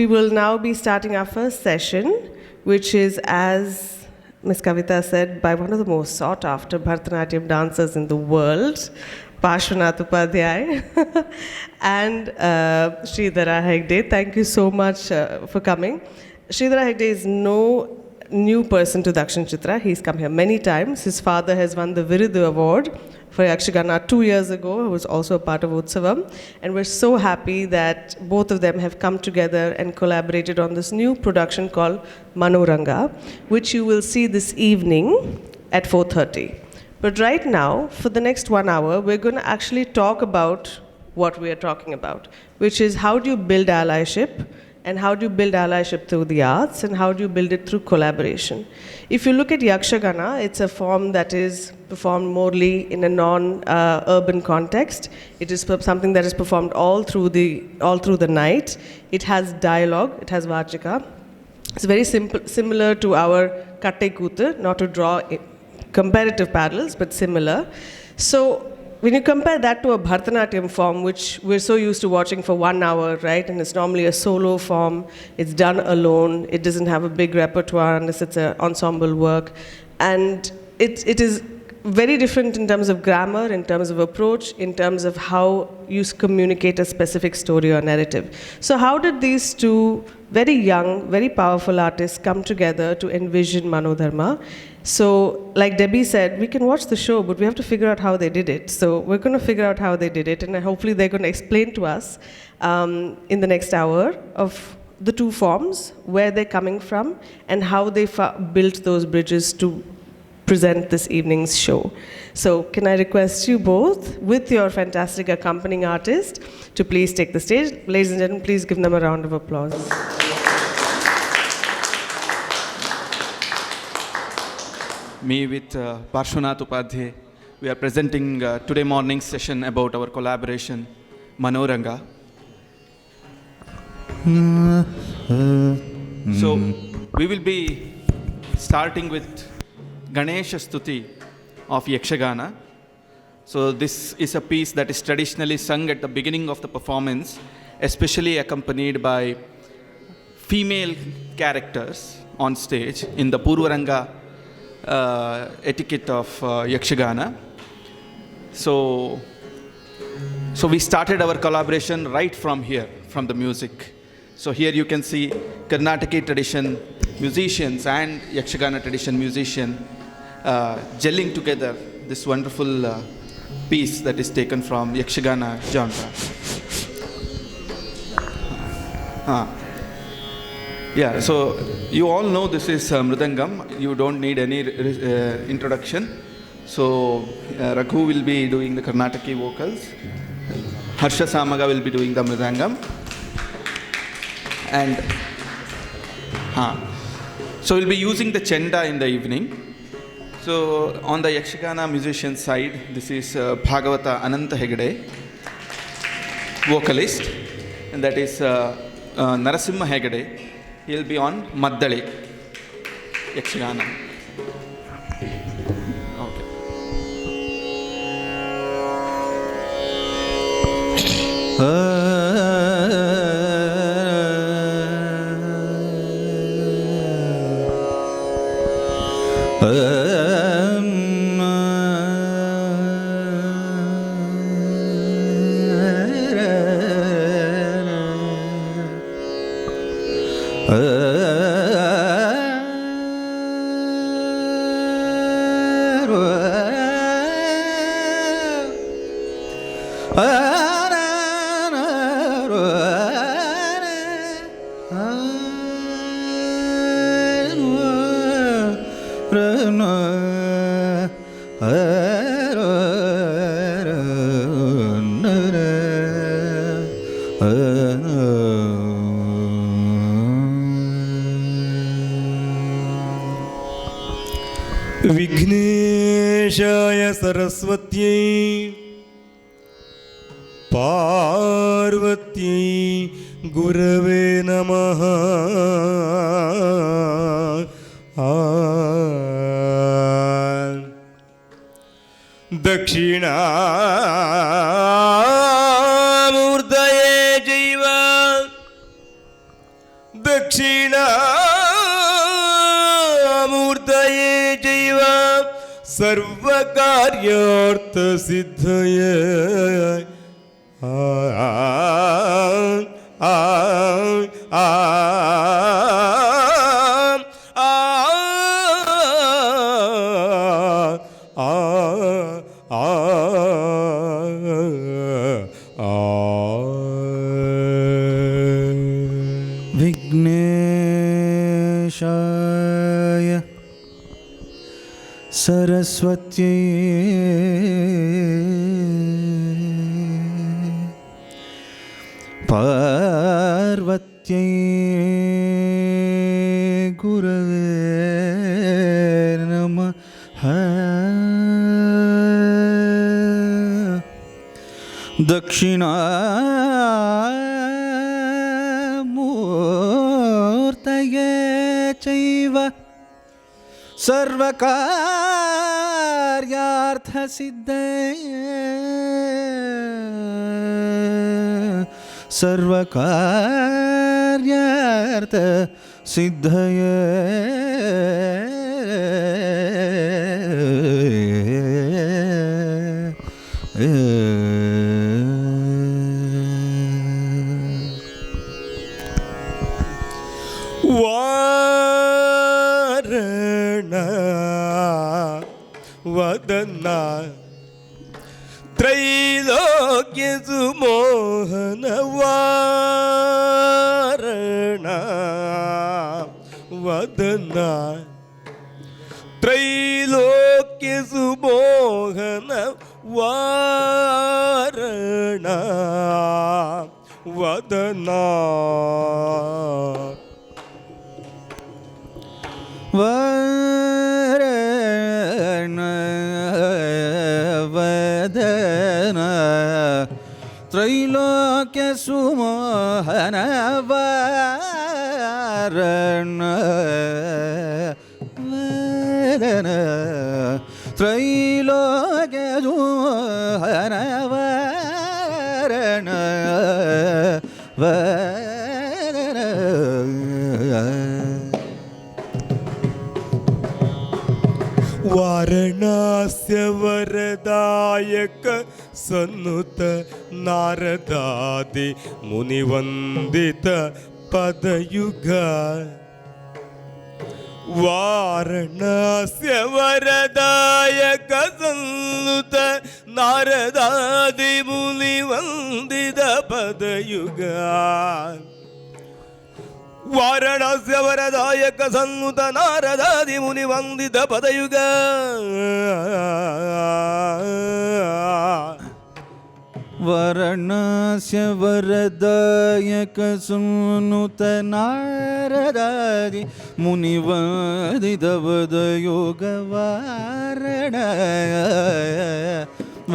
will now be starting our first session, which is, as Ms. Kavita said, by one of the most sought-after Bharatanatyam dancers in the world, Parshwanath Upadhye and Shridhar Hegde. Thank you so much for coming. Shridhar Hegde is no new person to Dakshinachitra. He's come here many times. His father has won the Virudu Award for Yakshagana 2 years ago, who was also a part of Utsavam. And we're so happy that both of them have come together and collaborated on this new production called Manoranga, which you will see this evening at 4:30. But right now, for the next 1 hour, we're going to actually talk about what we are talking about, which is how do you build allyship, and how do you build allyship through the arts, and how do you build it through collaboration. If you look at Yakshagana, it's a form that is performed morely in a non-urban context. It is something that is performed all through the night. It has dialogue, it has vachika. It's very similar to our katte kootu, not to draw comparative parallels, but similar. So when you compare that to a Bharatanatyam form, which we're so used to watching for 1 hour, right? And it's normally a solo form, it's done alone, it doesn't have a big repertoire unless it's an ensemble work. And it is very different in terms of grammar, in terms of approach, in terms of how you communicate a specific story or narrative. So how did these two very young, very powerful artists come together to envision Manodharma? So, like Debbie said, we can watch the show, but we have to figure out how they did it. So we're going to figure out how they did it, and hopefully they're going to explain to us in the next hour of the two forms, where they're coming from, and how they built those bridges to present this evening's show. So can I request you both, with your fantastic accompanying artist, to please take the stage. Ladies and gentlemen, please give them a round of applause. Me with Parshwanath Upadhye, we are presenting today morning's session about our collaboration, Manoranga. So we will be starting with Ganesha Stuti of Yakshagana. So this is a piece that is traditionally sung at the beginning of the performance, especially accompanied by female characters on stage in the Purvaranga etiquette of Yakshagana. So we started our collaboration right from here, from the music. So here you can see Karnataka tradition musicians and Yakshagana tradition musician gelling together this wonderful piece that is taken from Yakshagana genre. Yeah, so you all know this is Mridangam. You don't need any introduction. So Raghu will be doing the Karnataki vocals. Harsha Samaga will be doing the Mridangam. And so we'll be using the Chenda in the evening. So on the Yakshagana musician side, this is Bhagavata Hegde, vocalist, and that is Narasimha Hegde. He'll be on Maddali, Yakshagana. Okay. विघ्नेशाय सरस्वत्यै पार्वत्यै गुरवे नमः। दक्षिणामूर्तये जैव सर्वकार्यार्थसिद्धये विघ्नेशाय सरस्वत्यै पार्वत्यै गुरवे नमः दक्षिणामूर्तये चैव सर्वकार्यार्थसिद्धये सर्वकार्यार्थसिद्धये वारणा वदना त्रैलोक्य सुमोहन वारणा वदना त्रैलोक्य सुमोहन वारणा वदना वदन त्रैलोक्य सुमोहन वारण वदन त्रैलोक्य सुमोहन वारण वाರಣಾಸ್ಯ ವರದಾಯಕ ಸನ್ನುತ ನಾರದಾದಿ ಮುನಿವಂದಿತ ಪದಯುಗ ವಾರಣಾಸ್ಯ ವರದಾಯಕ ಸನ್ನುತ ನಾರದಾದಿ ಮುನಿವಂದಿತ ಪದಯುಗ ವಾರಣಾಸ್ಯ ವರದಾಯಕ ಸನ್ನುತ ನಾರದಾದಿ ಮುನಿ ವಂದಿತ ಪದಯುಗ ವಾರಣಾಸ್ಯ ವರದಾಯಕ ಸನ್ನುತ ನಾರದಾದಿ ಮುನಿ ವಂದಿತ ಪದಯುಗ ವಾರಣ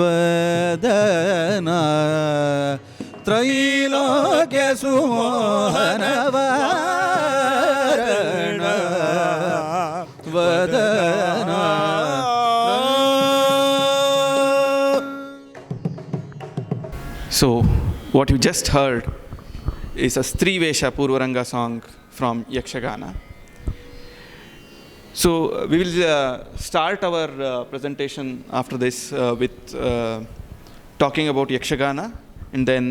ವದನ त्रैलोक्य सुमोहन वारण वदन So, what you just heard is a Strivesha Purvaranga song from Yakshagana. So, we will start our presentation after this with talking about Yakshagana, and then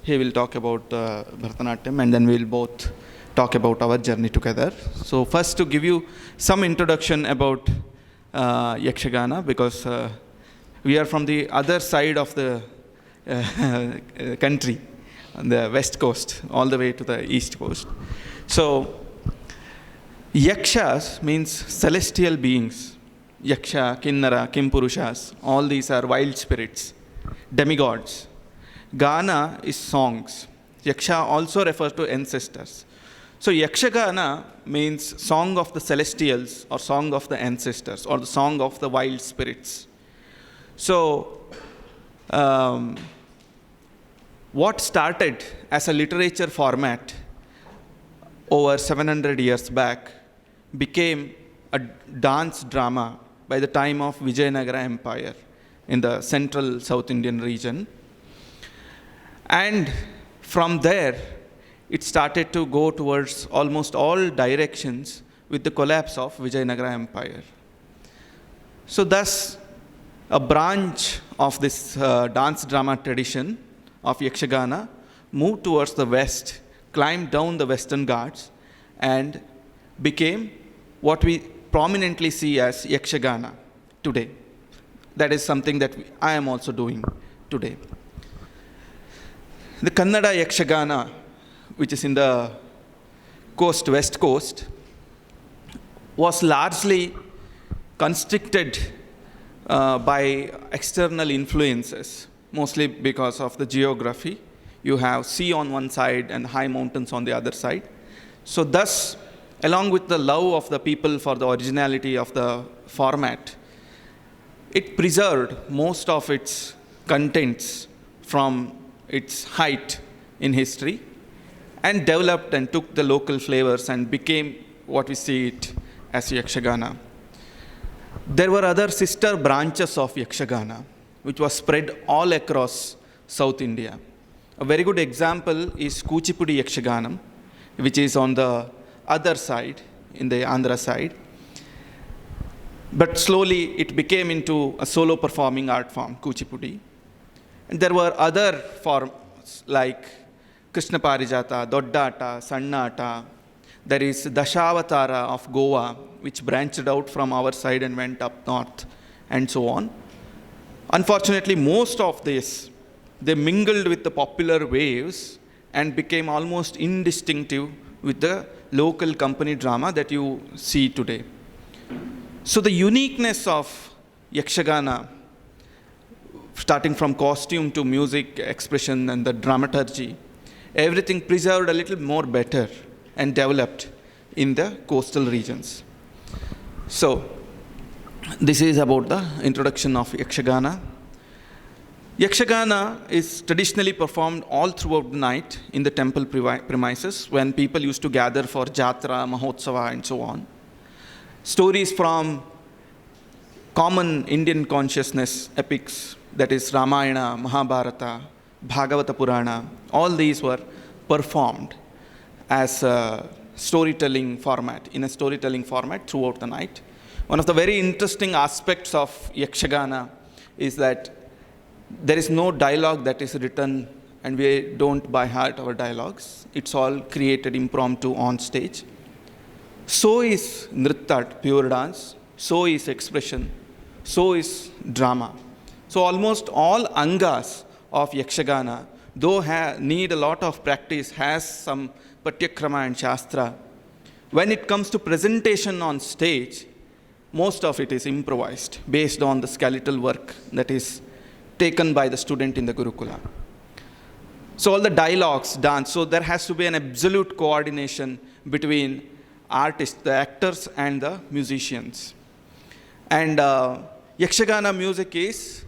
he will talk about Bharatanatyam, and then we'll both talk about our journey together. So first, to give you some introduction about Yakshagana, because we are from the other side of the country, on the west coast, all the way to the east coast. So Yakshas means celestial beings. Yaksha, Kinnara, Kimpurushas, all these are wild spirits, demigods. Gana is songs. Yaksha also refers to ancestors. So Yakshagana means song of the celestials, or song of the ancestors, or the song of the wild spirits. So what started as a literature format over 700 years back became a dance drama by the time of Vijayanagara Empire in the central South Indian region. And from there, it started to go towards almost all directions with the collapse of Vijayanagara Empire. So thus, a branch of this dance drama tradition of Yakshagana moved towards the west, climbed down the Western Ghats, and became what we prominently see as Yakshagana today. That is something that I am also doing today. The Kannada Yakshagana, which is in the west coast, was largely constricted by external influences, mostly because of the geography. You have sea on one side and high mountains on the other side. So thus, along with the love of the people for the originality of the format, it preserved most of its contents from its height in history and developed and took the local flavors and became what we see it as Yakshagana. There were other sister branches of Yakshagana, which was spread all across South India. A very good example is Kuchipudi Yakshaganam, which is on the other side, in the Andhra side. But slowly it became into a solo performing art form, Kuchipudi. And there were other forms like Krishna Parijata, Doddata, Sannata. There is Dashavatara of Goa, which branched out from our side and went up north, and so on. Unfortunately, most of this, they mingled with the popular waves and became almost indistinctive with the local company drama that you see today. So the uniqueness of Yakshagana, starting from costume to music, expression, and the dramaturgy, everything preserved a little more better and developed in the coastal regions. So, this is about the introduction of Yakshagana. Yakshagana is traditionally performed all throughout the night in the temple premises when people used to gather for Jatra, Mahotsava, and so on. Stories from common Indian consciousness epics, that is Ramayana, Mahabharata, Bhagavata Purana, all these were performed as a storytelling format, in a storytelling format throughout the night. One of the very interesting aspects of Yakshagana is that there is no dialogue that is written, and we don't by heart our dialogues. It's all created impromptu on stage. So is Nritya, pure dance. So is expression. So is drama. So almost all angas of Yakshagana, though need a lot of practice, has some Patyakrama and Shastra. When it comes to presentation on stage, most of it is improvised based on the skeletal work that is taken by the student in the Gurukula. So all the dialogues, dance, so there has to be an absolute coordination between artists, the actors, and the musicians. And Yakshagana music is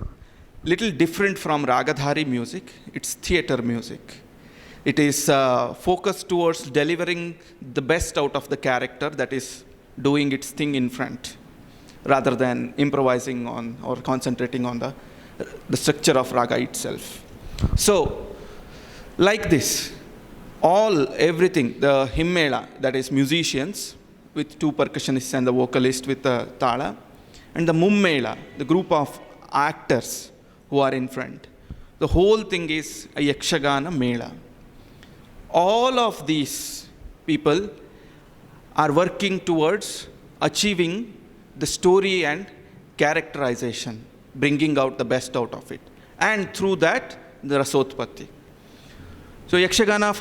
little different from Ragadhari music. It's theater music. It is focused towards delivering the best out of the character that is doing its thing in front, rather than improvising on or concentrating on the structure of raga itself. So, like this, everything, the himmela, that is musicians with two percussionists and the vocalist with the tala, and the mummela, the group of actors who are in front. The whole thing is a Yakshagana mela. All of these people are working towards achieving the story and characterization, bringing out the best out of it. And through that, the Rasotpatti. So Yakshagana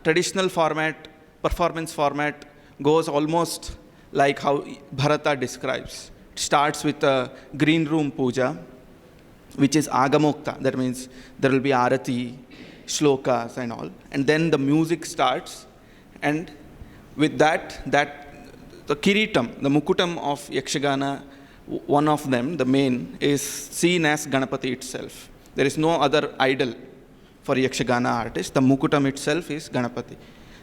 traditional format, performance format, goes almost like how Bharata describes. It starts with a green room puja, which is agamokta. That means there will be arati, shlokas and all. And then the music starts. And with that the kiritam, the mukutam of Yakshagana, one of them, the main, is seen as Ganapati itself. There is no other idol for Yakshagana artist. The mukutam itself is Ganapati.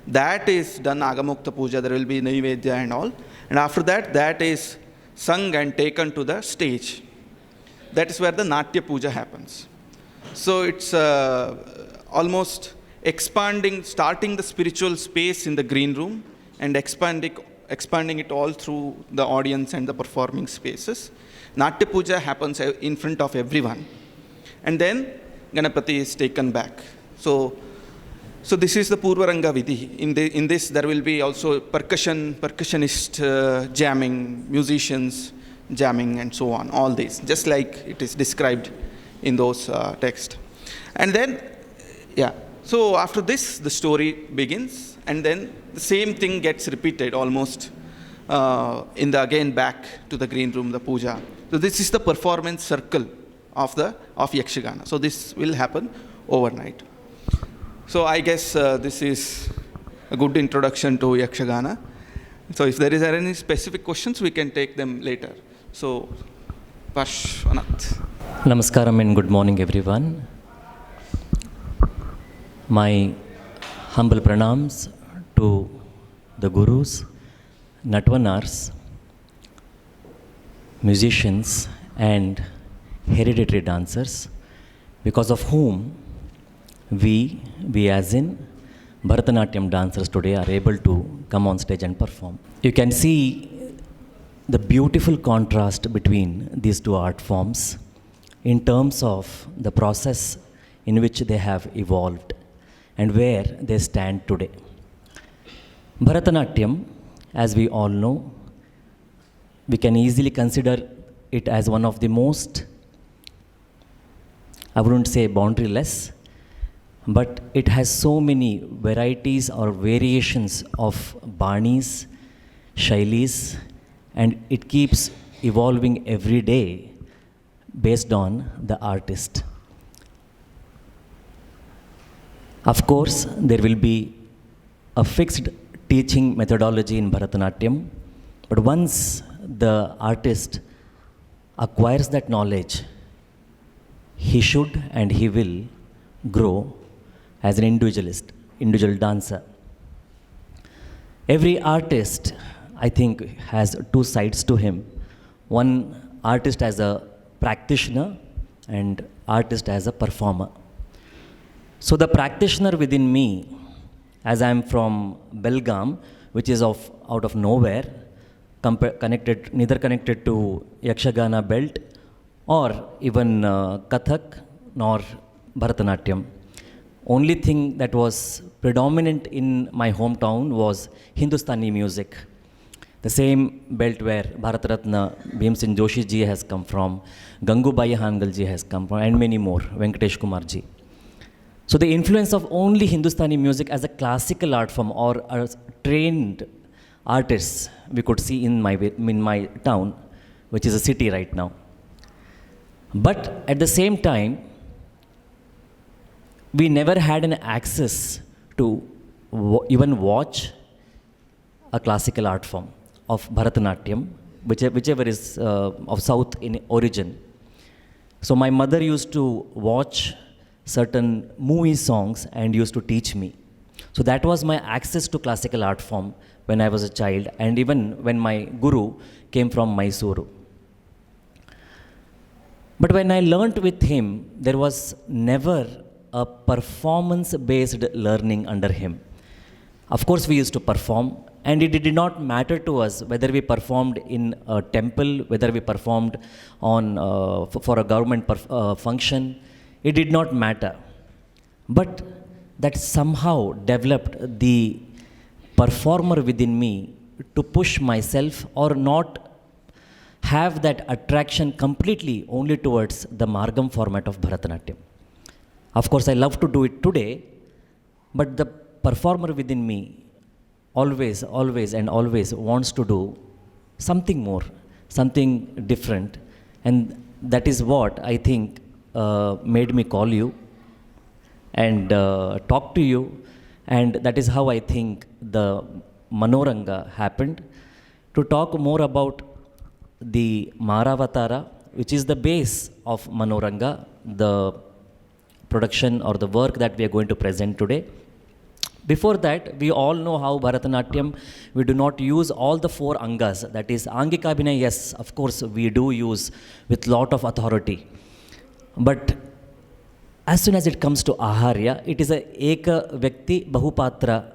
That is done agamokta puja. There will be naivedya and all. And after that, that is sung and taken to the stage. That is where the Natya Puja happens. So it's almost expanding, starting the spiritual space in the green room and expanding expanding it all through the audience and the performing spaces. Natya Puja happens in front of everyone. And then Ganapati is taken back. So this is the Purvaranga Vidhi. In this, there will be also percussionist jamming, musicians jamming, and so on, all this, just like it is described in those texts. And then, so after this, the story begins, and then the same thing gets repeated almost again back to the green room, the puja. So this is the performance circle of Yakshagana. So this will happen overnight. So I guess this is a good introduction to Yakshagana. So if there is any specific questions, we can take them later. So, Parshwanath. Namaskaram and good morning, everyone. My humble pranams to the gurus, natvanars, musicians, and hereditary dancers, because of whom we as in Bharatanatyam dancers today are able to come on stage and perform. You can see the beautiful contrast between these two art forms in terms of the process in which they have evolved and where they stand today. Bharatanatyam, as we all know, we can easily consider it as one of the most, I wouldn't say boundaryless, but it has so many varieties or variations of banis, shailis, and it keeps evolving every day based on the artist. Of course, there will be a fixed teaching methodology in Bharatanatyam, but once the artist acquires that knowledge, he should and he will grow as an individual dancer. Every artist, I think, has two sides to him. One artist as a practitioner and artist as a performer. So the practitioner within me, as I am from Belgaum, which is out of nowhere, neither connected to Yakshagana belt or even Kathak nor Bharatanatyam. Only thing that was predominant in my hometown was Hindustani music. The same belt where Bharat-Ratna Bhimsen Joshi ji has come from, Gangubai Hangal ji has come from, and many more, Venkatesh Kumar ji. So the influence of only Hindustani music as a classical art form or as trained artists we could see in my town, which is a city right now. But at the same time, we never had an access to even watch a classical art form of Bharatanatyam, whichever is of South in origin. So my mother used to watch certain movie songs and used to teach me. So that was my access to classical art form when I was a child, and even when my guru came from Mysuru. But when I learnt with him, there was never a performance-based learning under him. Of course, we used to perform, and it did not matter to us whether we performed in a temple, whether we performed on for a government function. It did not matter. But that somehow developed the performer within me to push myself or not have that attraction completely only towards the Margam format of Bharatanatyam. Of course, I love to do it today, but the performer within me always wants to do something more, something different. And that is what I think made me call you and talk to you. And that is how I think the Manoranga happened, to talk more about the Maravatara, which is the base of Manoranga, the production or the work that we are going to present today. Before that, we all know how Bharatanatyam, we do not use all the four angas. That is, Angika Abhinaya, yes, of course, we do use with lot of authority. But as soon as it comes to Aharya, it is a Eka Vyakti Bahupatra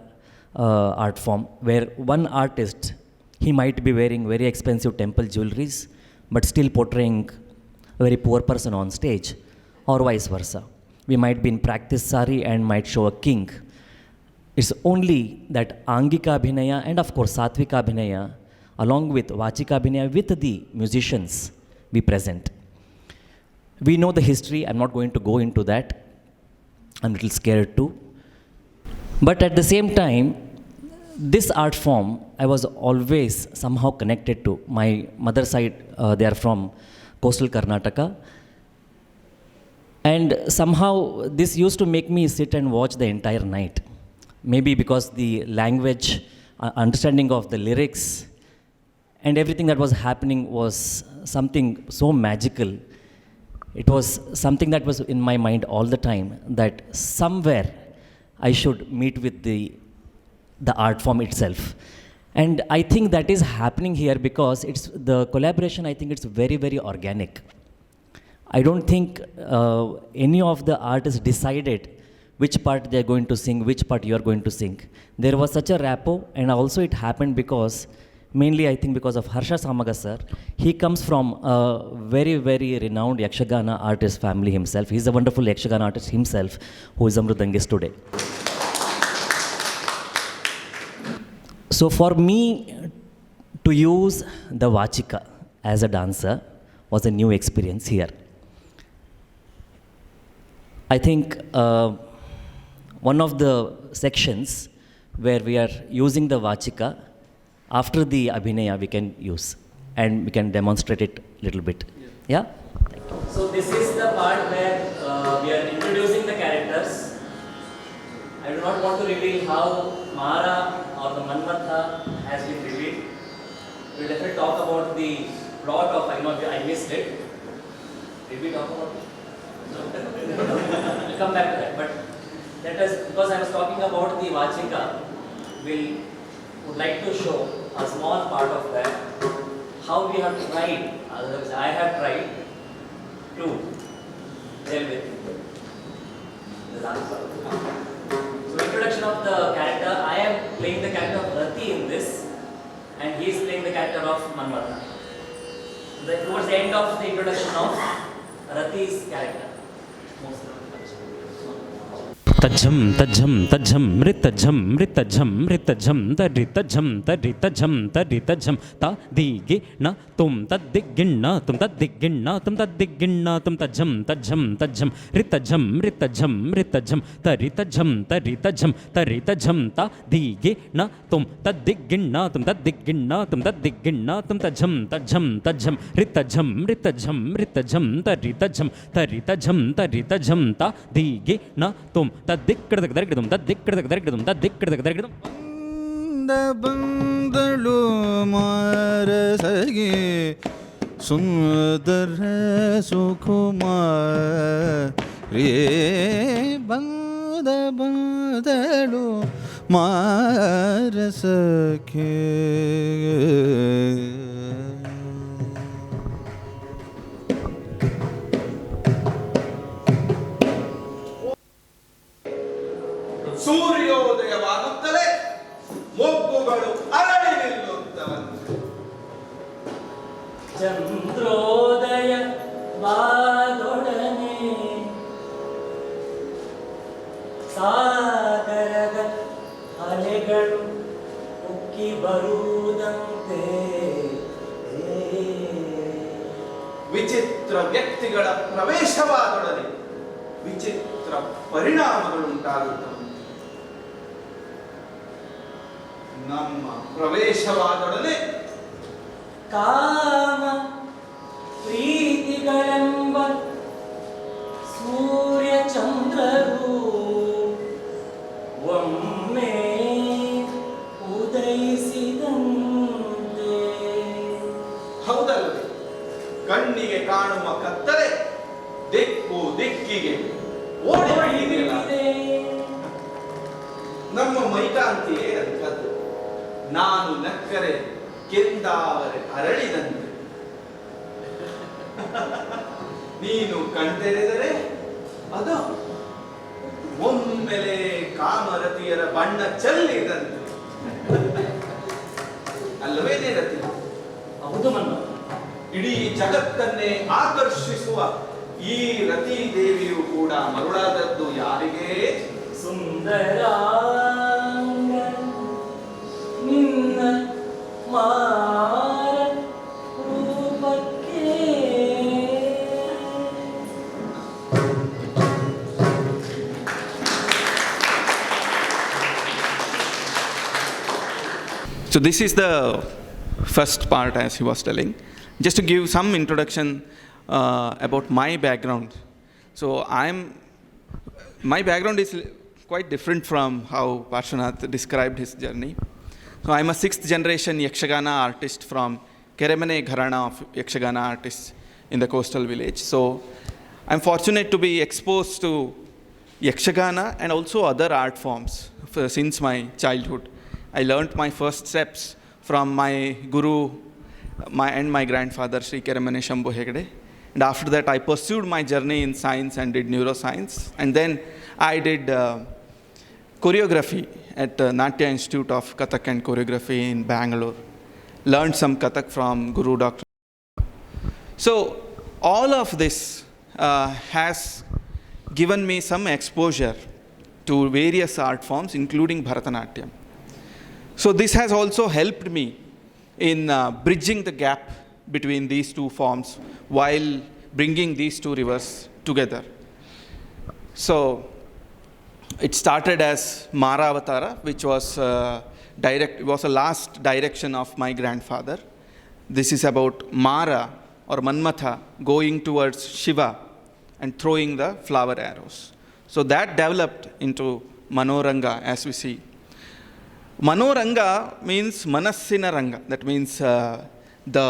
art form, where one artist He might be wearing very expensive temple jewelries, but still portraying a very poor person on stage, or vice versa. We might be in practice sari and might show a king. It's only that Angika Abhinaya and of course Satvika Abhinaya, along with Vachika Abhinaya with the musicians we present. We know the history, I'm not going to go into that. I'm a little scared too. But at the same time, this art form I was always somehow connected to. My mother's side, they are from coastal Karnataka. And somehow this used to make me sit and watch the entire night. Maybe because the language, understanding of the lyrics, and everything that was happening was something so magical. It was something that was in my mind all the time, that somewhere I should meet with the art form itself. And I think that is happening here because it's the collaboration, I think it's very, very organic. I don't think any of the artists decided which part they are going to sing, which part you are going to sing. There was such a rapport, and also it happened because, mainly I think because of Harsha Samaga sir. He comes from a very, very renowned Yakshagana artist family himself. He's a wonderful Yakshagana artist himself, who is a Mridangist today. So for me to use the Vachika as a dancer was a new experience here. I think one of the sections where we are using the Vachika, after the Abhinaya we can use, and we can demonstrate it a little bit. Yeah? Thank you. So this is the part where we are introducing the characters. I do not want to reveal how Mara or the Manmatha has been revealed. We will definitely talk about the plot of, I know I missed it. Did we talk about it? We'll come back to that. But let us, because I was talking about the Vachika, we would like to show a small part of that, how we have tried, I have tried to deal with the dancer. So introduction of the character, I am playing the character of Rati in this, and he is playing the character of Manmatha. Towards the end of the introduction of Rati's character. Tajam tajam tajam ritajam ritajam ritajam taritajam taritajam taritajam ta digi na tum tadigginna tum tadigginna tum tadigginna tum tajam tajam tajam ritajam ritajam ritajam taritajam taritajam taritajam ta digi na tum tadigginna tum tadigginna tum tadigginna tum tajam tajam tajam ritajam ritajam ritajam taritajam taritajam taritajam ta digi na tum ತದ್ದಿಕ್ಕಡದಗದರಗಿಡದಂ ತದ್ದಿಕ್ಕಡದಗದರಗಿಡದಂ ತದ್ದಿಕ್ಕಡದಗದರಗಿಡದಂ ಬಂದಳು ಮಾರಸಗೆ ಸುಂದರ ಸುಕುಮಾರಿ ಬಂದಳು ಮಾರಸಕ್ಕೆ ಸೂರ್ಯೋದಯವಾಗುತ್ತಲೇ ಮೊಗ್ಗುಗಳು ಅರಳಿ ನಿಲ್ಲುತ್ತವಂತೆ. ಚಂದ್ರೋದಯ ವಾದೊಡನೆ ಸಾಗರದ ಅಲೆಗಳು ಉಕ್ಕಿ ಬರುವುದಂತೆ. ವಿಚಿತ್ರ ವ್ಯಕ್ತಿಗಳ ಪ್ರವೇಶವಾದೊಡನೆ ವಿಚಿತ್ರ ಪರಿಣಾಮಗಳುಂಟಾಗುತ್ತವೆ. ನಮ್ಮ ಪ್ರವೇಶವಾದೊಡನೆ ಕಾಮ ಪ್ರೀತಿಗಳೆಂಬ ಸೂರ್ಯ ಚಂದ್ರರು ಒಮ್ಮೆ ಉದಯಿಸಿದಂತೆ. ಹೌದಲ್ಲದೆ ಕಣ್ಣಿಗೆ ಕಾಣುವ ಕತ್ತಲೆ ದಿಕ್ಕು ದಿಕ್ಕಿಗೆ ಓಡಿ ನಮ್ಮ ಮೈಕಾಂತಿಯೇ ಅಂಥದ್ದು. ನಾನು ನಕ್ಕರೆ ಕೆಂದಾವರೆ ಅರಳಿದಂತೆ, ನೀನು ಕಣ್ತೆರೆದರೆ ಅದು ಒಮ್ಮೆಲೆ ಕಾಮರತಿಯರ ಬಣ್ಣ ಚೆಲ್ಲಿದಂತೆ. ಅಲ್ಲ ಅಲ್ವೇನೆ ರತಿ? ಇಡೀ ಜಗತ್ತನ್ನೇ ಆಕರ್ಷಿಸುವ ಈ ರತಿ ದೇವಿಯು ಕೂಡ ಮರುಳಾದದ್ದು ಯಾರಿಗೆ? ಸುಂದರ ನಿನ್ನ ಮಾರ ರೂಪಕ್ಕೆ. So this is the first part, as he was telling. Just to give some introduction about my background. So my background is quite different from how Parshwanath described his journey. So I'm a 6th generation Yakshagana artist from Keremane Gharana of Yakshagana artists in the coastal village. So I'm fortunate to be exposed to Yakshagana and also other art forms since my childhood. I learnt my first steps from my guru and my grandfather, Sri Keremane Shridhar Hegde. And after that, I pursued my journey in science and did neuroscience. And then I did choreography at Natya Institute of Kathak and Choreography in Bangalore. Learned some Kathak from Guru Dr. So all of this has given me some exposure to various art forms, including Bharatanatyam. So this has also helped me in bridging the gap between these two forms while bringing these two rivers together. So it started as Mara Avatara, which was a last direction of my grandfather. This is about Mara or Manmatha going towards Shiva and throwing the flower arrows. So that developed into Manoranga, as we see. Manoranga means Manassina Ranga. That means the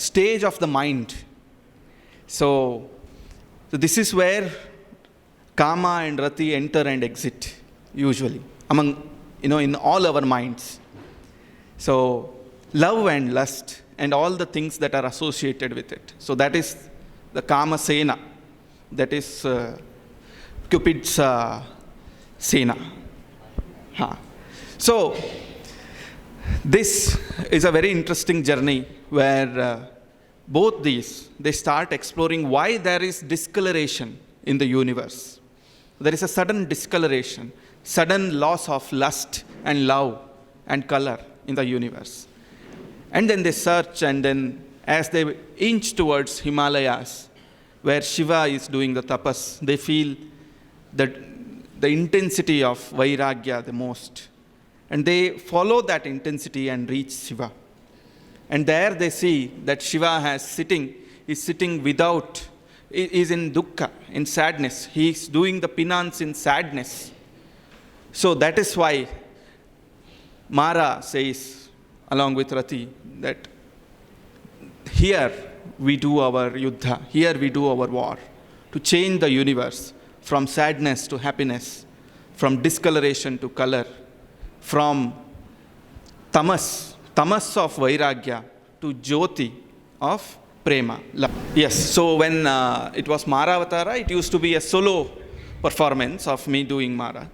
stage of the mind. So this is where Kama and Rati enter and exit, usually, among, in all our minds. So love and lust and all the things that are associated with it. So that is the Kama Sena. That is Cupid's Sena. So this is a very interesting journey where both these, they start exploring why there is discoloration in the universe. There is a sudden discoloration, sudden loss of lust and love and color in the universe. And then they search, and then as they inch towards Himalayas, where Shiva is doing the tapas, they feel that the intensity of Vairagya the most. And they follow that intensity and reach Shiva. And there they see that Shiva is sitting without, is in dukkha, in sadness. He is doing the penance in sadness. So that is why Mara says, along with Rati, that here we do our yuddha, here we do our war, to change the universe from sadness to happiness, from discoloration to color, from tamas of Vairagya to Jyoti of Prema. Yes, so when it was Mara Avatara, it used to be a solo performance of me doing Mara.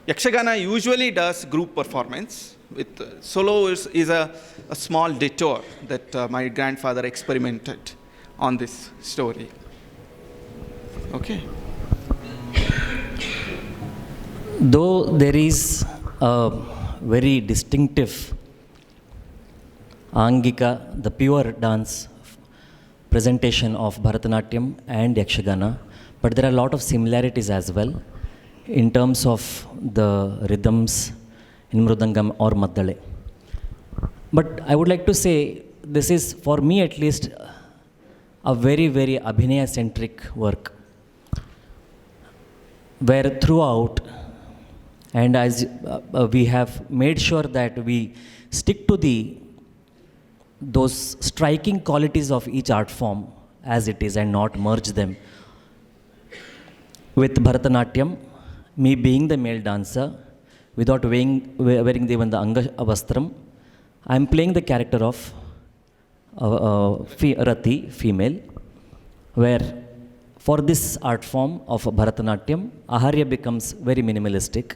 Yakshagana usually does group performance. With solo is a small detour that my grandfather experimented on this story. Okay. Though there is a very distinctive Angika, the pure dance presentation of Bharatanatyam and Yakshagana, but there are a lot of similarities as well in terms of the rhythms in Mrudangam or Maddale. But I would like to say, this is, for me at least, a very, very Abhinaya-centric work, where throughout, and as we have made sure that we stick to those striking qualities of each art form as it is and not merge them. With Bharatanatyam, me being the male dancer, without wearing even the Anga Vastram, I am playing the character of Rati, female, where for this art form of Bharatanatyam, Aharya becomes very minimalistic.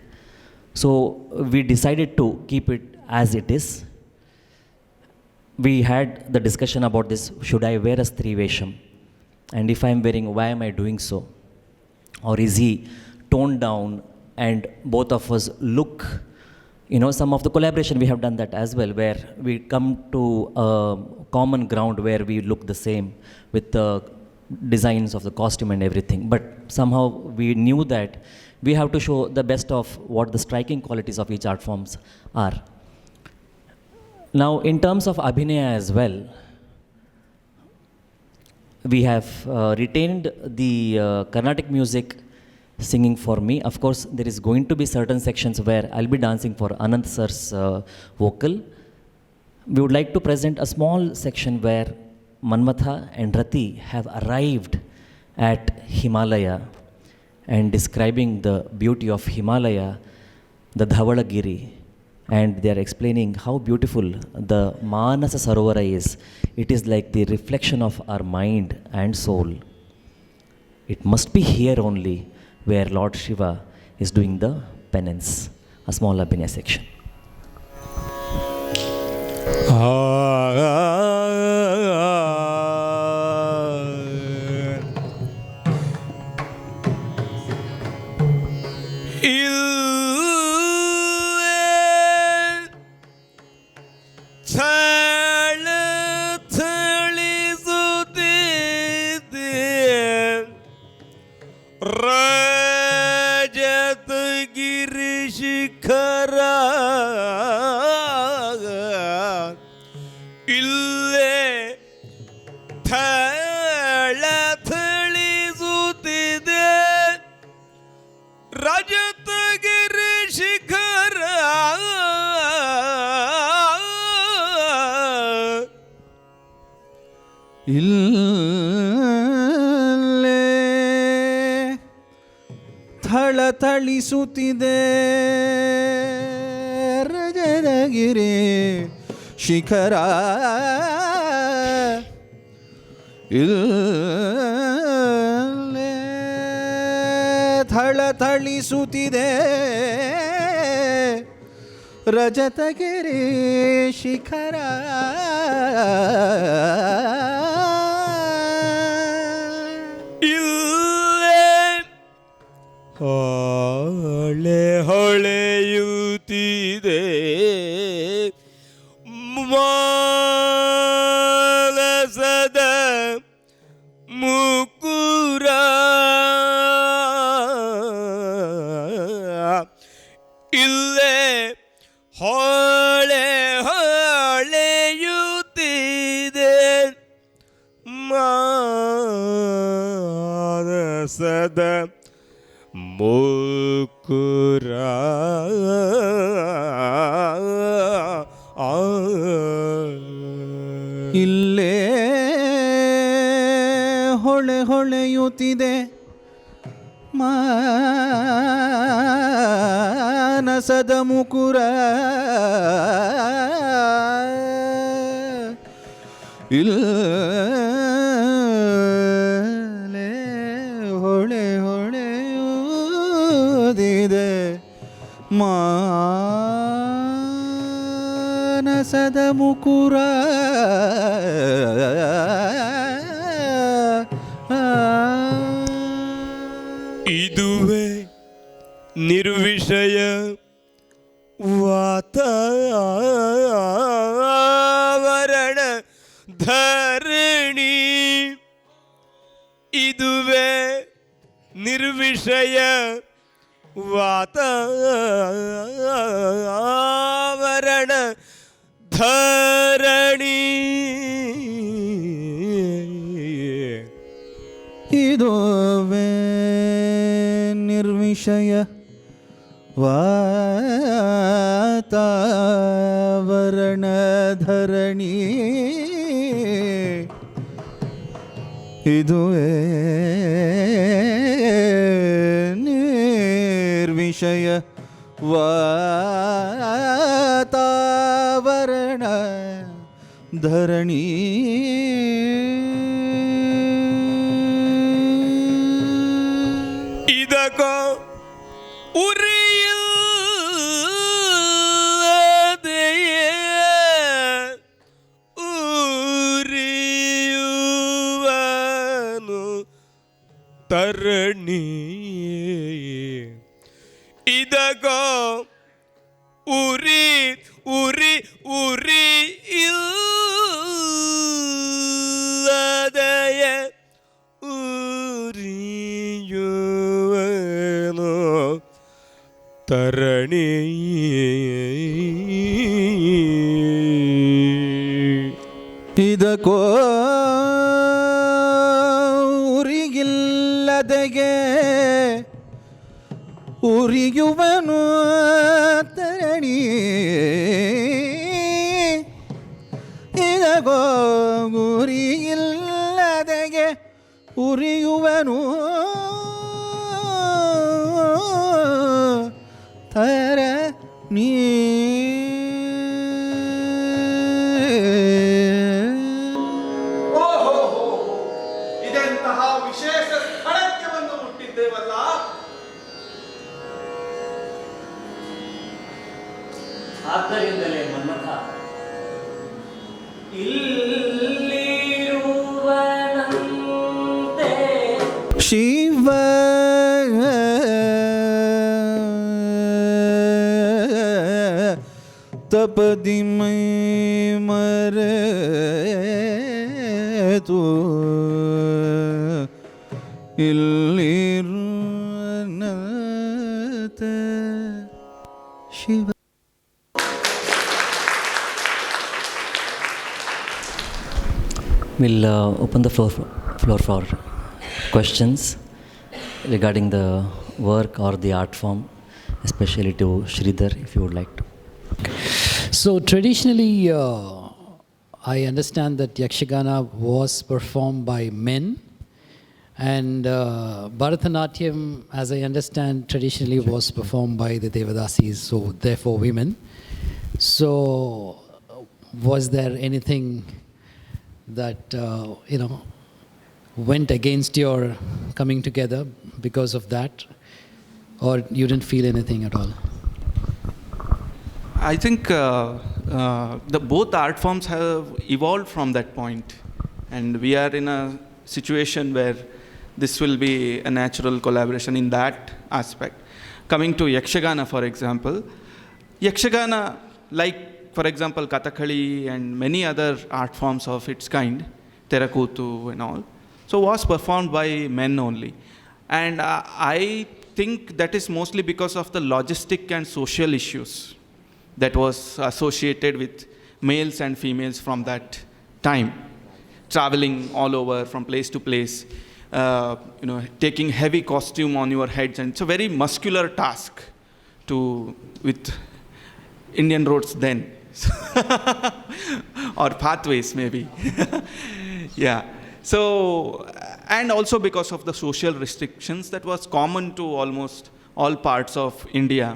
So we decided to keep it as it is. we had the discussion about this, should I wear a Stri Vesham? And if I'm wearing, why am I doing so? Or is he toned down and both of us look, some of the collaboration we have done that as well, where we come to a common ground where we look the same with the designs of the costume and everything. But somehow we knew that we have to show the best of what the striking qualities of each art forms are. Now, in terms of Abhinaya as well, we have retained the Carnatic music singing for me. Of course, there is going to be certain sections where I'll be dancing for Anant sir's vocal. We would like to present a small section where Manmatha and Rati have arrived at Himalaya and describing the beauty of Himalaya, the Dhavalagiri, and they are explaining how beautiful the Manasa Sarovara is. It is like the reflection of our mind and soul. It must be here only where Lord Shiva is doing the penance. A small Abhinaya section. ಇಲ್ಲೇ ಥಳಥಳಿಸುತ್ತಿದೆ ರಜತಗಿರಿ ಶಿಖರ. ಇಲ್ಲೇ ಥಳಥಳಿಸುತ್ತಿದೆ ರಜತಗಿರಿ ಶಿಖರ. ಹೊಳೆ ಹೊಳೆಯುತ್ತಿದೆ ಮಾನಸದ ಮುಕುರ. ಇಲ್ಲೇ ಹೊಳೆ ಹೊಳೆಯುತ್ತಿದೆ ಮಾನಸದ ಮುಕುರ. ಇಲ್ಲೇ ಹೊಳೆ ಹೊಳೆಯುತ್ತಿದೆ ಮಾನಸದ ಮುಕುರ. ಇಲ್ಲೇ ಹೊಳೆ ಹೊಳೆಯುತ್ತಿದೆ ಮಾನಸದ ಮುಕುರ. ಇದುವೇ ನಿರ್ವಿಷಯ ವಾತಾವರಣ ಧರಣಿ. ಇದುವೇ ನಿರ್ವಿಷಯ ವಾತಾವರಣ ಧರಣಿ. ಇದುವೇ ನಿರ್ವಿಷಯ ವಾತಾವರಣ ಧರಣಿ. ಇದುವೇ ನಿರ್ವಿಷಯ ವಾತಾವರಣ ಧರಣಿ. ಇದಕ್ಕೋ ಉರಿಯಿಲ್ಲದೆಯೇ ತರಣಿ ಇದಗೋ ಉರಿ ಉರಿ ಉರಿ ಇಲ್ಲದೆಯ ಉರಿಯುವನು ತರಣಿ ಇದಕ್ಕೋ ಉರಿಗಿಲ್ಲದೆಗೆ ಉರಿಯುವನು ತರಣಿ ಇದಕ್ಕೋ ಉರಿಗಿಲ್ಲದೆಗೆ ಉರಿಯುವನು ತರಣಿ ಇದೆಂತಹ ವಿಶೇಷ ಸ್ಥಳಕ್ಕೆ ಬಂದು ಮುಟ್ಟಿದ್ದೇವಲ್ಲ. ಆದ್ದರಿಂದಲೇ ಮನ್ಮಥ ಇಲ್ಲಿರುವನಂತೆ ಶಿವ ತಪದಿ ಮೈ ಮರೆತು ಇಲ್ಲಿರುವನಂತೆ Shiva. We'll open the floor for questions regarding the work or the art form, especially to Shridhar, if you would like to. So traditionally, I understand that Yakshagana was performed by men, and Bharatanatyam, as I understand, traditionally was performed by the Devadasis, so therefore women. So was there anything that went against your coming together because of that, or you didn't feel anything at all? I think both art forms have evolved from that point, and we are in a situation where this will be a natural collaboration in that aspect. Coming to Yakshagana, for example, Yakshagana, like for example Kathakali and many other art forms of its kind, Terakuthu and all, so was performed by men only. And I think that is mostly because of the logistic and social issues that was associated with males and females from that time, traveling all over from place to place, taking heavy costume on your heads, and it's a very muscular task with Indian roads then. Or pathways maybe. Yeah. So, and also because of the social restrictions that was common to almost all parts of India,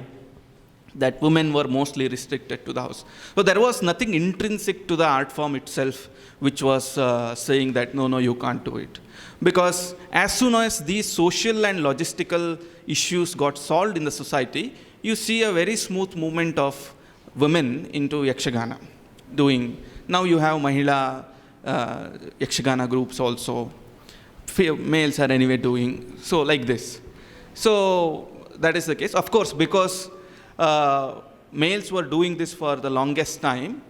that women were mostly restricted to the house. So there was nothing intrinsic to the art form itself which was saying that no, you can't do it. Because as soon as these social and logistical issues got solved in the society, you see a very smooth movement of women into Yakshagana doing. Now you have Mahila Yakshagana groups also. Males are anyway doing. So like this. So that is the case. Of course, because males were doing this for the longest time,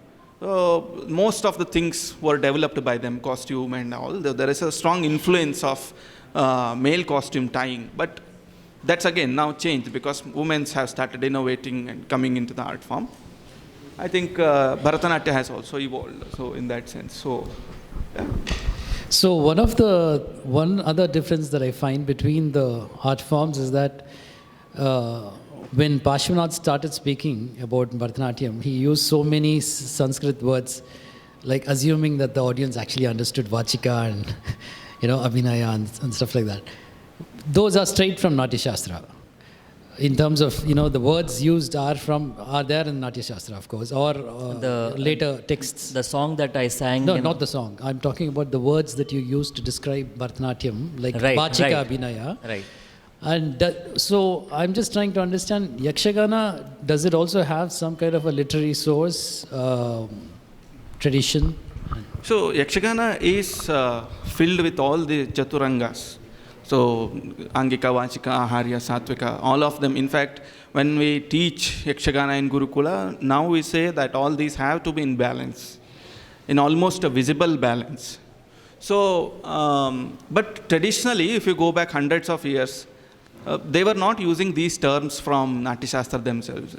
most of the things were developed by them, costume and all. There is a strong influence of male costume tying. But that's again now changed because women have started innovating and coming into the art form. I think Bharatanatyam has also evolved, so in that sense. So, yeah. So one other difference that I find between the art forms is that when Parshwanath started speaking about Bharatanatyam, he used so many Sanskrit words, like assuming that the audience actually understood Vachika and Abhinaya and stuff like that. Those are straight from Natya Shastra. In terms of the words used are there in Natya Shastra, of course, or the later texts. The song that I sang. No, not the song. I'm talking about the words that you used to describe Bharatanatyam, like Vachika, Abhinaya. Right. And so I'm just trying to understand, Yakshagana, does it also have some kind of a literary source, tradition? So Yakshagana is filled with all the Chaturangas. So Angika, Vachika, Aharya, Satvika, all of them. In fact, when we teach Yakshagana in Gurukula, now we say that all these have to be in balance, in almost a visible balance. So, but traditionally, if you go back hundreds of years, they were not using these terms from Natya Shastra themselves,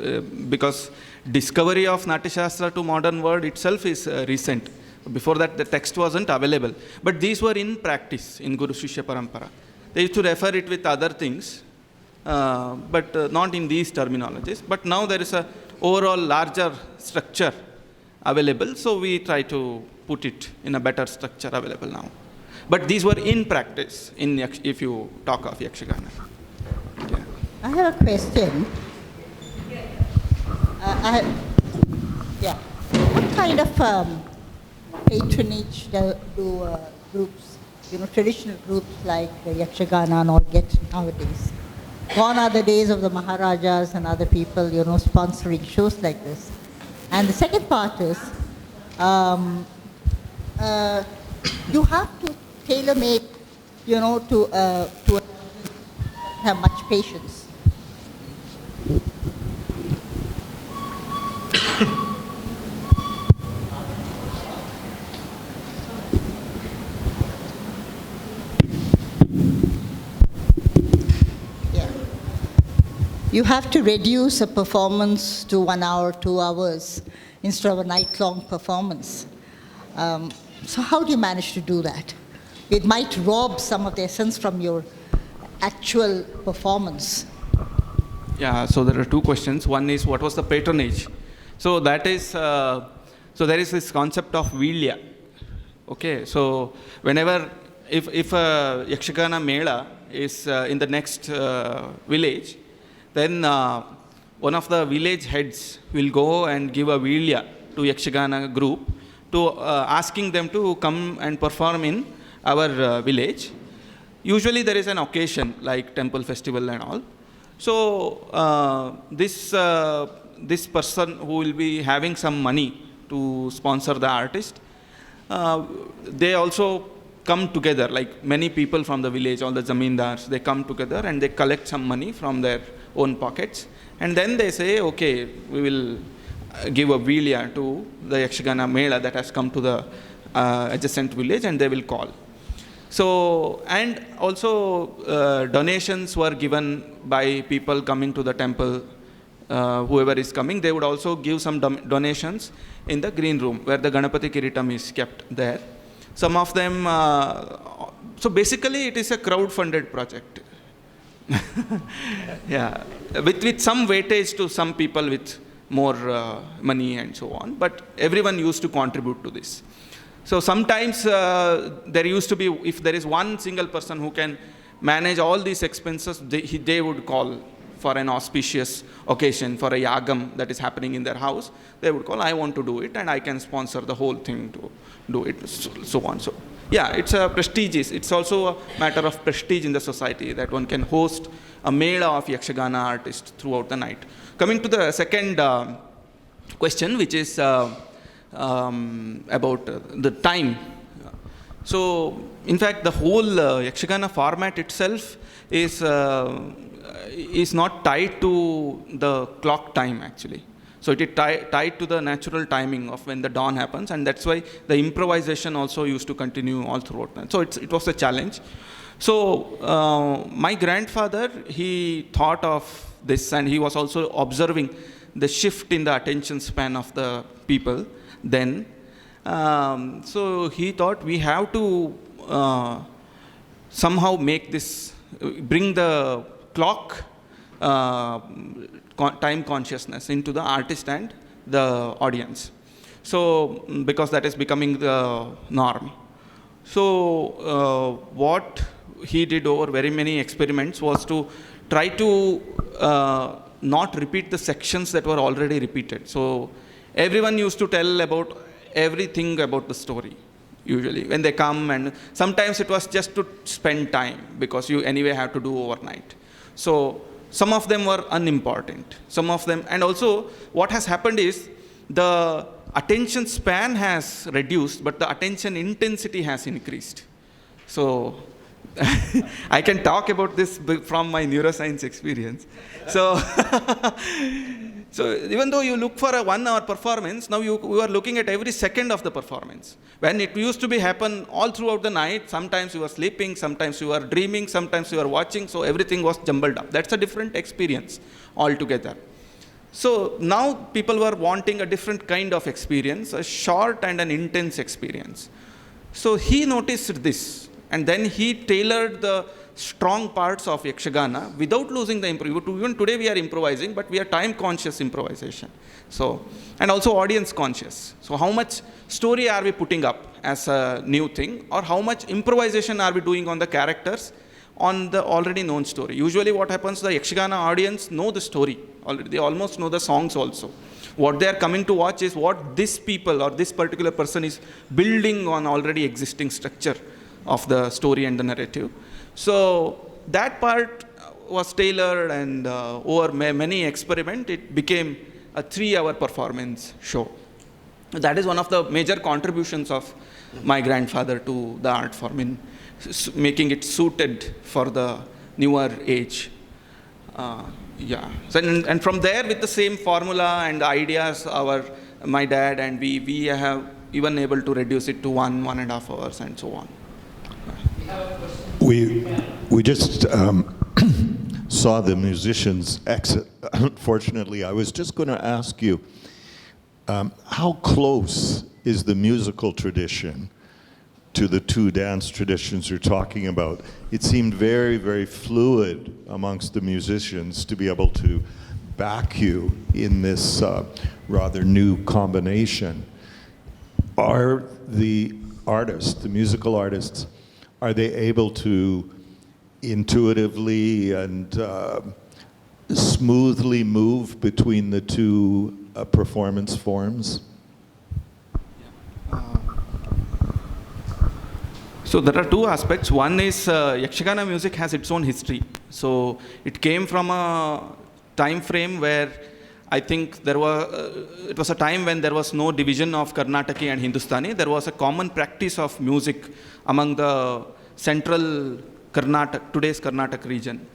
because discovery of Natya Shastra to modern world itself is recent. Before that, the text wasn't available. But these were in practice in Guru Shishya Parampara. They used to refer it with other things, but not in these terminologies. But now there is a overall larger structure available, so we try to put it in a better structure available now. But these were in practice if you talk of Yakshagana. Yeah. I have a question. What kind of patronage do groups, traditional groups like Yakshagana and all get nowadays? Gone are the days of the Maharajas and other people, sponsoring shows like this. And the second part is, you have to tailor-make, to have much patience. You have to reduce a performance to 1 hour, 2 hours, instead of a night-long performance. So how do you manage to do that? It might rob some of the essence from your actual performance. Yeah, so there are two questions. One is, what was the patronage? So that is, so there is this concept of vilya. Okay, so whenever, if a Yakshagana Mela is in the next village, then one of the village heads will go and give a vilya to Yakshagana group to asking them to come and perform in our village. Usually there is an occasion like temple festival and all. So this person who will be having some money to sponsor the artist, they also come together, like many people from the village, all the zamindars, they come together and they collect some money from their own pockets, and then they say, okay, we will give a vilya to the Yakshagana Mela that has come to the adjacent village, and they will call. So, and also donations were given by people coming to the temple. Whoever is coming, they would also give some donations in the green room where the Ganapati Kiritam is kept there. Some of them, so basically it is a crowd-funded project. Yeah, with some weightage to some people with more money and so on, but everyone used to contribute to this. So sometimes there used to be, if there is one single person who can manage all these expenses, they would call for an auspicious occasion, for a yagam that is happening in their house. They would call, I want to do it and I can sponsor the whole thing to do it, so on. So yeah, it's a prestigious, it's also a matter of prestige in the society that one can host a mela of Yakshagana artists throughout the night. Coming to the second question, which is about the time. So, in fact, the whole Yakshagana format itself is not tied to the clock time, actually. So it is tied to the natural timing of when the dawn happens, and that's why the improvisation also used to continue all throughout. So it was a challenge. So my grandfather, he thought of this, and he was also observing the shift in the attention span of the people then. So he thought we have to somehow make this, bring the clock time consciousness into the artist and the audience. So because that is becoming the norm. So what he did over very many experiments was to try to not repeat the sections that were already repeated. So everyone used to tell about everything about the story, usually, when they come, and sometimes it was just to spend time, because you anyway have to do overnight. So some of them were unimportant, some of them, and also what has happened is the attention span has reduced, but the attention intensity has increased. So I can talk about this from my neuroscience experience. So, so even though you look for a 1 hour performance, now you are looking at every second of the performance. When it used to be happen all throughout the night, sometimes you were sleeping, sometimes you were dreaming, sometimes you were watching, so everything was jumbled up. That's a different experience altogether. So now people were wanting a different kind of experience, a short and an intense experience. So he noticed this, and then he tailored the strong parts of Yakshagana without losing the improvisation. Even today we are improvising, but we are time-conscious improvisation. So, and also audience-conscious. So how much story are we putting up as a new thing, or how much improvisation are we doing on the characters on the already known story? Usually what happens, the Yakshagana audience know the story already. They almost know the songs also. What they are coming to watch is what this people or this particular person is building on already existing structure of the story and the narrative. So that part was tailored, and over many experiments, it became a 3-hour performance show. That is one of the major contributions of my grandfather to the art form, in making it suited for the newer age. Yeah. So, and from there, with the same formula and ideas, my dad and we have even able to reduce it to 1.5 hours and so on. We just saw the musicians exit. Unfortunately, I was just going to ask you, how close is the musical tradition to the two dance traditions you're talking about? It seemed very, very fluid amongst the musicians to be able to back you in this rather new combination. Are the artists, the musical artists, are they able to intuitively and smoothly move between the two performance forms? So there are two aspects. One is Yakshagana music has its own history. So it came from a time frame where I think it was a time when there was no division of Karnataki and Hindustani. There was a common practice of music among the central Karnataka, today's Karnataka region.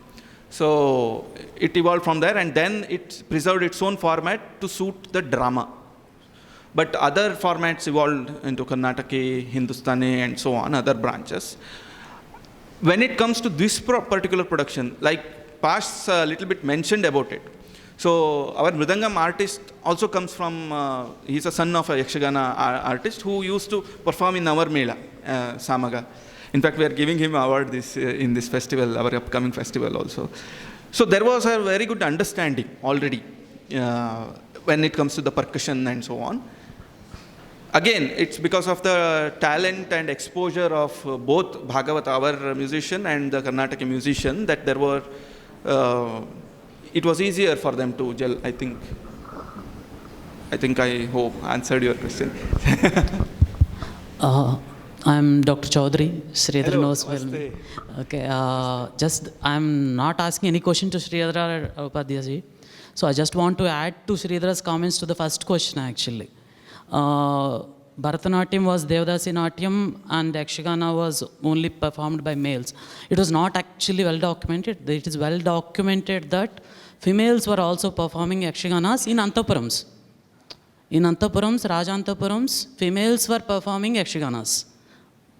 So it evolved from there, and then it preserved its own format to suit the drama. But other formats evolved into Karnataki, Hindustani, and so on, other branches. When it comes to this particular production, like Pash a little bit mentioned about it. So our Mridangam artist also comes from, he's a son of a Yakshagana artist who used to perform in our Mela, Samaga. In fact, we are giving him an award in this festival, our upcoming festival also. So there was a very good understanding already when it comes to the percussion and so on. Again, it's because of the talent and exposure of both Bhagavat, our musician, and the Karnataka musician, that there were, it was easier for them to gel, I think. I hope answered your question. I'm Dr. Chaudhary. Shridhar Hello, knows well. Okay, I'm not asking any question to Shridhar Upadhye ji. So I just want to add to Shridhar's comments to the first question actually. Bharatanatyam was Devadasi Natyam and Yakshagana was only performed by males. It was not actually well documented. It is well documented that females were also performing Yakshaganas in Antapurams. In Antapurams, Rajantapurams, females were performing Yakshaganas.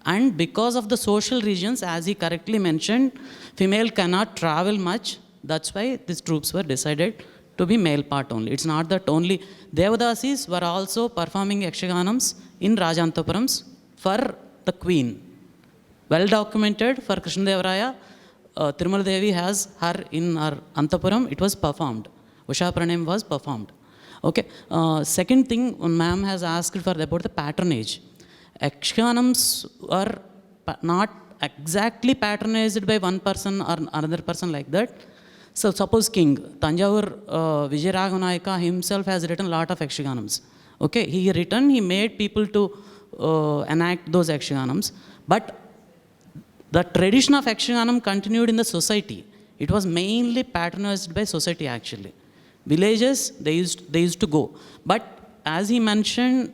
And because of the social regions, as he correctly mentioned, female cannot travel much. That's why these troops were decided to be male part only. It's not that only Devadasis were also performing Yakshaganams in Rajantapurams for the queen. Well documented for Krishnadevaraya, Tirumala Devi has her in her Antapuram, it was performed. Usha Pranam was performed. Okay. Second thing, ma'am has asked for about the patronage. Yakshanams are not exactly patronized by one person or another person like that. So suppose King Tanjavur Vijayaraghavanaika himself has written a lot of Yakshaganams. Okay, he made people to enact those Yakshaganams. But the tradition of Yakshaganam continued in the society. It was mainly patronized by society actually. Villages, they used to go. But as he mentioned,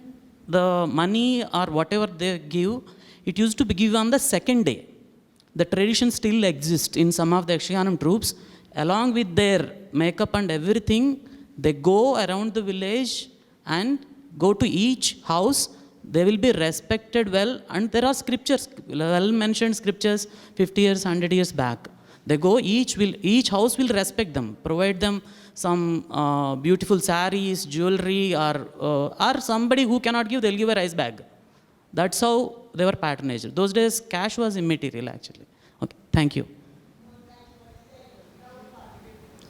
the money or whatever they give, it used to be given on the second day. the tradition still exists in some of the Yakshanagana troops. Along with their makeup and everything, they go around the village and go to each house. They will be respected well, and there are scriptures, well-mentioned scriptures 50 years, 100 years back. They go, each house will respect them, provide them some beautiful saris, jewelry, or somebody who cannot give, they'll give a rice bag. That's how they were patronized. Those days, cash was immaterial, actually. Okay, thank you.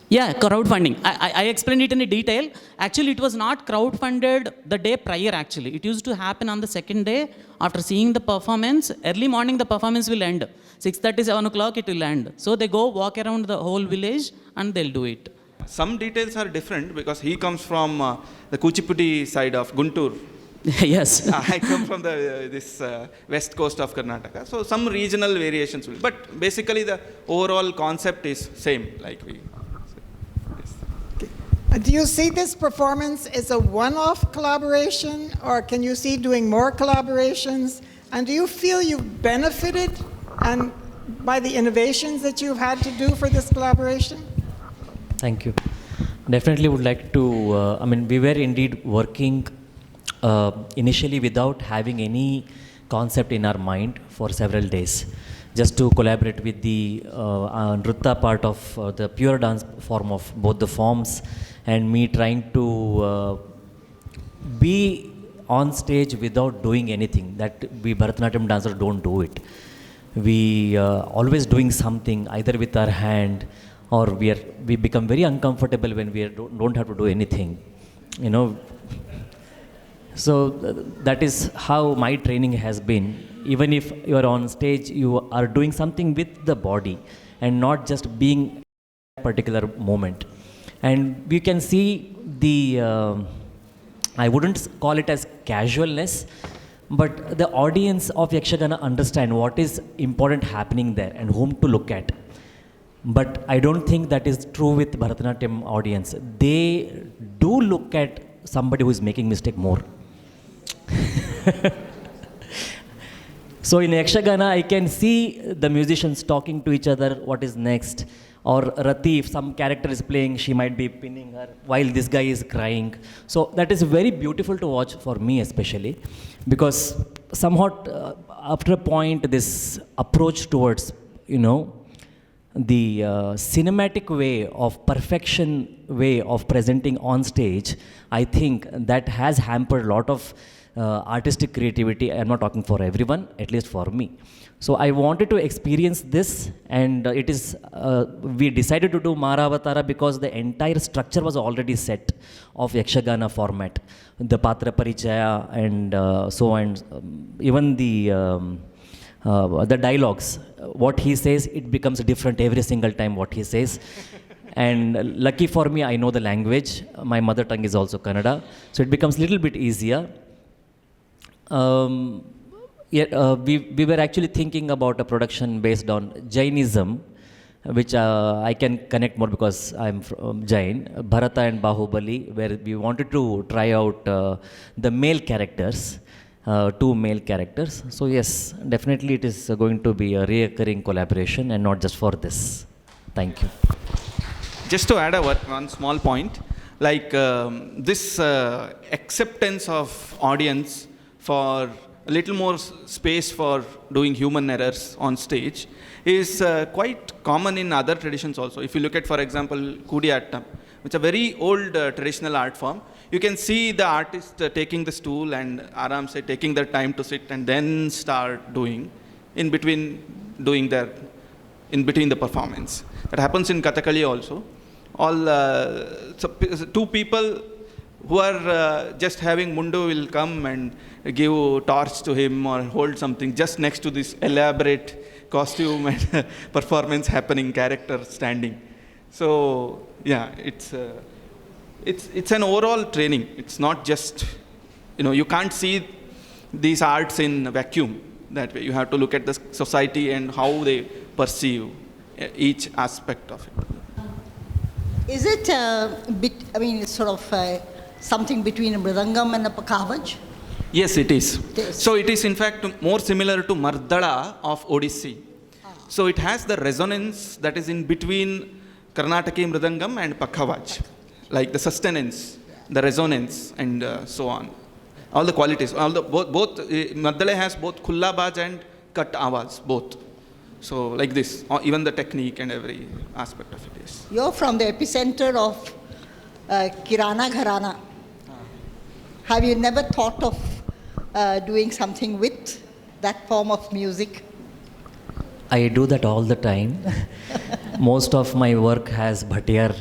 Yeah, crowdfunding. I explained it in detail. Actually, it was not crowdfunded the day prior, actually. It used to happen on the second day after seeing the performance. Early morning, the performance will end. 6:30, 7 o'clock, it will end. So they go walk around the whole village and they'll do it. Some details are different because he comes from the Kuchipudi side of Guntur. Yes. I come from this west coast of Karnataka. So some regional variations will. But basically the overall concept is same, like we. Do you see this performance as a one-off collaboration, or can you see doing more collaborations? And do you feel you've benefited by the innovations that you've had to do for this collaboration? Thank you. Definitely would like to, we were indeed working initially without having any concept in our mind for several days, just to collaborate with the Nritta part of the pure dance form of both the forms, and me trying to be on stage without doing anything. That we Bharatanatyam dancers don't do it. We always doing something either with our hand, or we become very uncomfortable when we don't have to do anything, you know. So that is how my training has been. Even if you are on stage, you are doing something with the body and not just being at a particular moment. And we can see the, I wouldn't call it as casualness, but the audience of Yakshagana understand what is important happening there and whom to look at. But I don't think that is true with Bharatanatyam audience. They do look at somebody who is making mistake more. So in Yakshagana, I can see the musicians talking to each other, what is next. Or Rati, if some character is playing, she might be pinning her while this guy is crying. So that is very beautiful to watch for me especially, because somewhat after a point, this approach towards, you know, the cinematic way of perfection way of presenting on stage, I think that has hampered a lot of artistic creativity. I'm not talking for everyone, at least for me. So I wanted to experience this, and it is, we decided to do Maravatara because the entire structure was already set of Yakshagana format. The Patra Parichaya and so on, even the dialogues, what he says, it becomes different every single time what he says. And lucky for me, I know the language. My mother tongue is also Kannada, so it becomes a little bit easier. We were actually thinking about a production based on Jainism, which I can connect more because I'm from Jain, Bharata and Bahubali, where we wanted to try out the male characters, 2 male characters. So yes, definitely it is going to be a recurring collaboration and not just for this. Thank you. Just to add one small point, like this acceptance of audience for a little more space for doing human errors on stage is quite common in other traditions also. If you look at, for example, Kudiyattam, which is a very old traditional art form, you can see the artist taking the stool and Aram say taking their time to sit and then start doing in between the performance. That happens in Kathakali also. So 2 people who are just having Mundu will come and give torch to him or hold something just next to this elaborate costume and performance happening, character standing. So yeah, it's an overall training. It's not just, you can't see these arts in a vacuum that way. You have to look at the society and how they perceive each aspect of it. Is it it's sort of something between a mridangam and a pakavaj? Yes, it is. So it is in fact more similar to Mardala of Odissi. So it has the resonance that is in between Karnataki Mridangam and Pakhavaj, like the sustenance, the resonance, and so on. All the qualities, both Maddale has both Khulla Baj and Kat Awaz, both. So like this, even the technique and every aspect of it is. You're from the epicenter of Kirana Gharana. Have you never thought of doing something with that form of music? I do that all the time. Most of my work has Bhatiyar,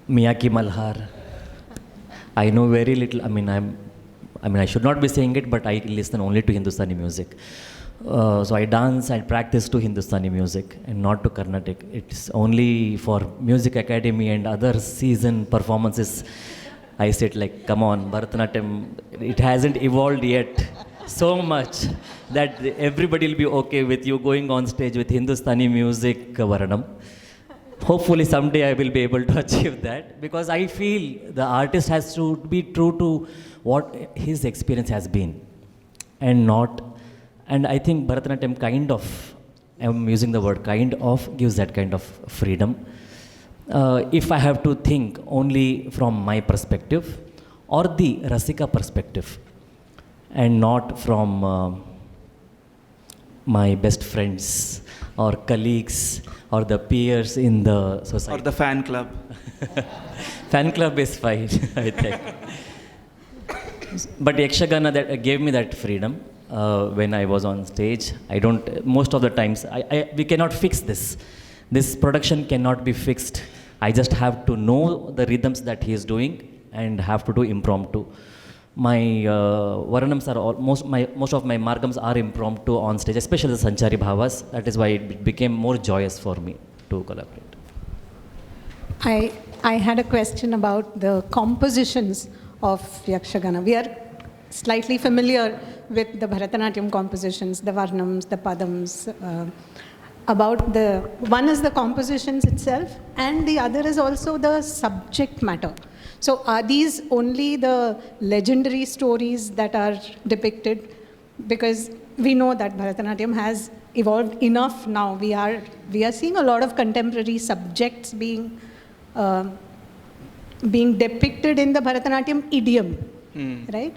Miyaki Malhar. I know very little. I should not be saying it, but I listen only to Hindustani music. So I dance and practice to Hindustani music and not to Carnatic. It's only for Music Academy and other season performances. I said like, come on, Bharatanatyam, it hasn't evolved yet so much that everybody will be okay with you going on stage with Hindustani music Varanam. Hopefully someday I will be able to achieve that, because I feel the artist has to be true to what his experience has been and I think Bharatanatyam kind of, I'm using the word kind of, gives that kind of freedom. If I have to think only from my perspective or the Rasika perspective and not from my best friends or colleagues or the peers in the society. Or the fan club. Fan club is fine, I think. But Yakshagana that gave me that freedom when I was on stage. Most of the times, we cannot fix this. This production cannot be fixed. I just have to know the rhythms that he is doing and have to do impromptu. My Varanams are most of my Margams are impromptu on stage, especially the Sanchari Bhavas. That is why it became more joyous for me to collaborate. I had a question about the compositions of Yakshagana. We are slightly familiar with the Bharatanatyam compositions, the Varnams, the Padams. One is the compositions itself, and the other is also the subject matter. So are these only the legendary stories that are depicted? Because we know that Bharatanatyam has evolved enough now. We are seeing a lot of contemporary subjects being depicted in the Bharatanatyam idiom, right?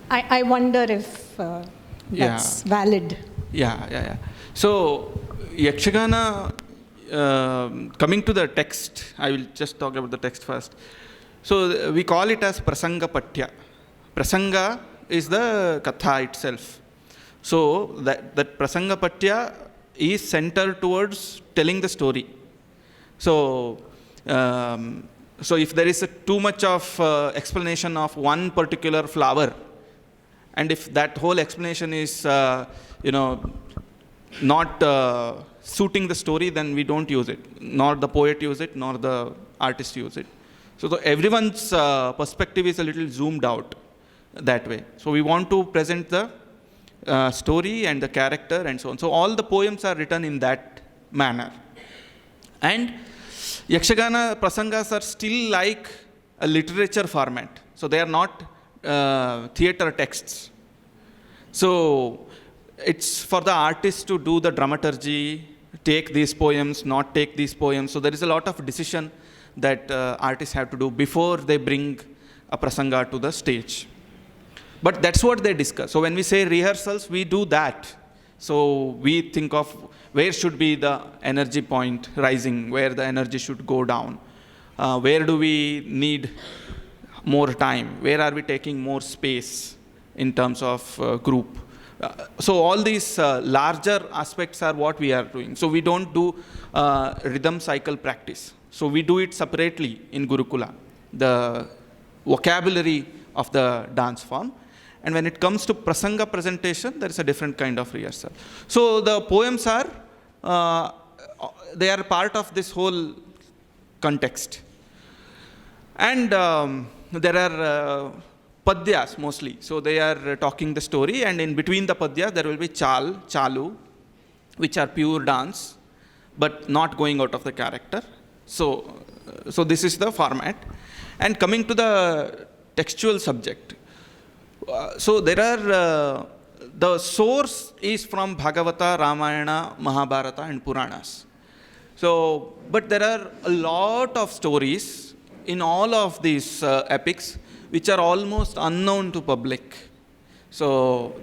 I wonder if that's valid. Yeah. So, Yakshagana, coming to the text, I will just talk about the text first. So, we call it as Prasanga Patya. Prasanga is the Katha itself. So, that Prasanga Patya is centered towards telling the story. So if there is too much of explanation of one particular flower, and if that whole explanation is, not suiting the story, then we don't use it. Nor the poet use it, nor the artist use it. So everyone's perspective is a little zoomed out that way. So we want to present the story and the character and so on. So all the poems are written in that manner. And Yakshagana prasangas are still like a literature format. So they are not theatre texts. So it's for the artist to do the dramaturgy, take these poems, not take these poems. So there is a lot of decision that artists have to do before they bring a prasanga to the stage. But that's what they discuss. So when we say rehearsals, we do that. So we think of where should be the energy point rising, where the energy should go down, where do we need more time, where are we taking more space in terms of group. So all these larger aspects are what we are doing. So we don't do rhythm cycle practice. So we do it separately in Gurukula, the vocabulary of the dance form. And when it comes to prasanga presentation, there is a different kind of rehearsal. So the poems are, they are part of this whole context. And there are padyas mostly. So they are talking the story, and in between the padyas there will be chalu, which are pure dance, but not going out of the character. So this is the format. And coming to the textual subject, so there are the source is from Bhagavata, Ramayana, Mahabharata and Puranas. So, but there are a lot of stories in all of these epics which are almost unknown to public. So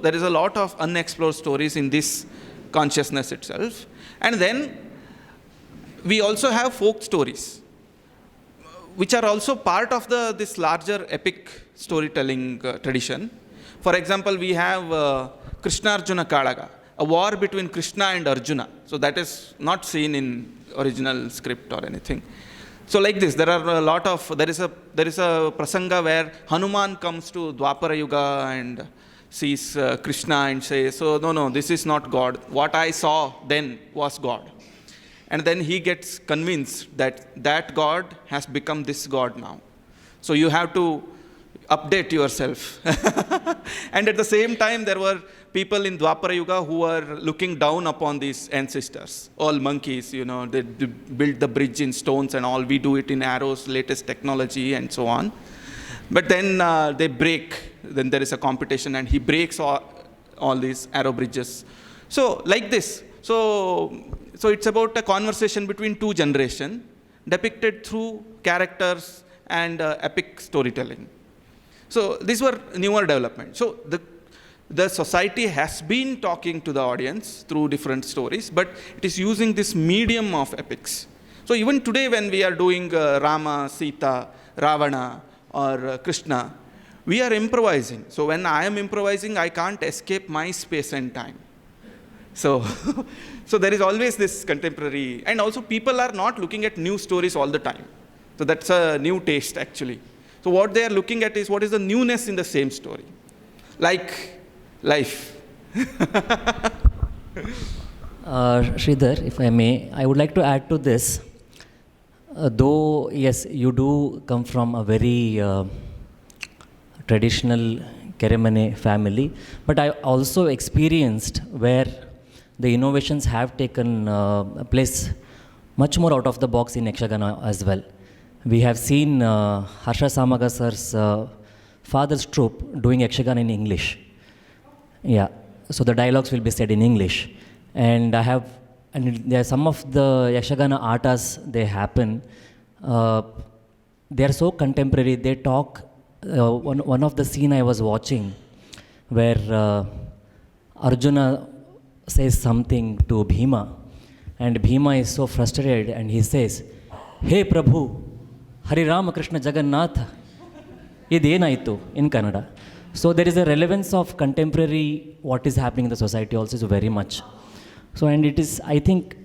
there is a lot of unexplored stories in this consciousness itself. And then we also have folk stories, which are also part of this larger epic storytelling tradition. For example, we have Krishna-Arjuna Kalaga, a war between Krishna and Arjuna. So that is not seen in original script or anything. So like this, there is a prasanga where Hanuman comes to Dwapara Yuga and sees Krishna and says, so no, this is not God. What I saw then was God. And then he gets convinced that God has become this God now. So you have to update yourself. And at the same time, there were people in Dwapara Yuga who were looking down upon these ancestors, all monkeys, they build the bridge in stones and all. We do it in arrows, latest technology and so on. But then they break. Then there is a competition and he breaks all these arrow bridges. So like this. So it's about a conversation between two generations depicted through characters and epic storytelling. So these were newer developments. So the society has been talking to the audience through different stories, but it is using this medium of epics. So even today when we are doing Rama, Sita, Ravana or Krishna, we are improvising. So when I am improvising, I can't escape my space and time. So there is always this contemporary, and also people are not looking at new stories all the time. So that's a new taste actually. So what they are looking at is what is the newness in the same story. Like life. Shridhar, if I may, I would like to add to this. Though, yes, you do come from a very traditional Keremane family, but I also experienced where the innovations have taken place much more out of the box in Yakshagana as well. We have seen Harsha Samaga sir's father's troupe doing Yakshagana in English. Yeah, so the dialogues will be said in English. And there are some of the Yakshagana artas, they happen. They are so contemporary, they talk. One of the scene I was watching where Arjuna says something to Bhima, and Bhima is so frustrated and he says, "Hey Prabhu, Hari Rama Krishna Jagannatha." Idenaitu in Kannada. So there is a relevance of contemporary what is happening in the society also is very much. So and it is, I think,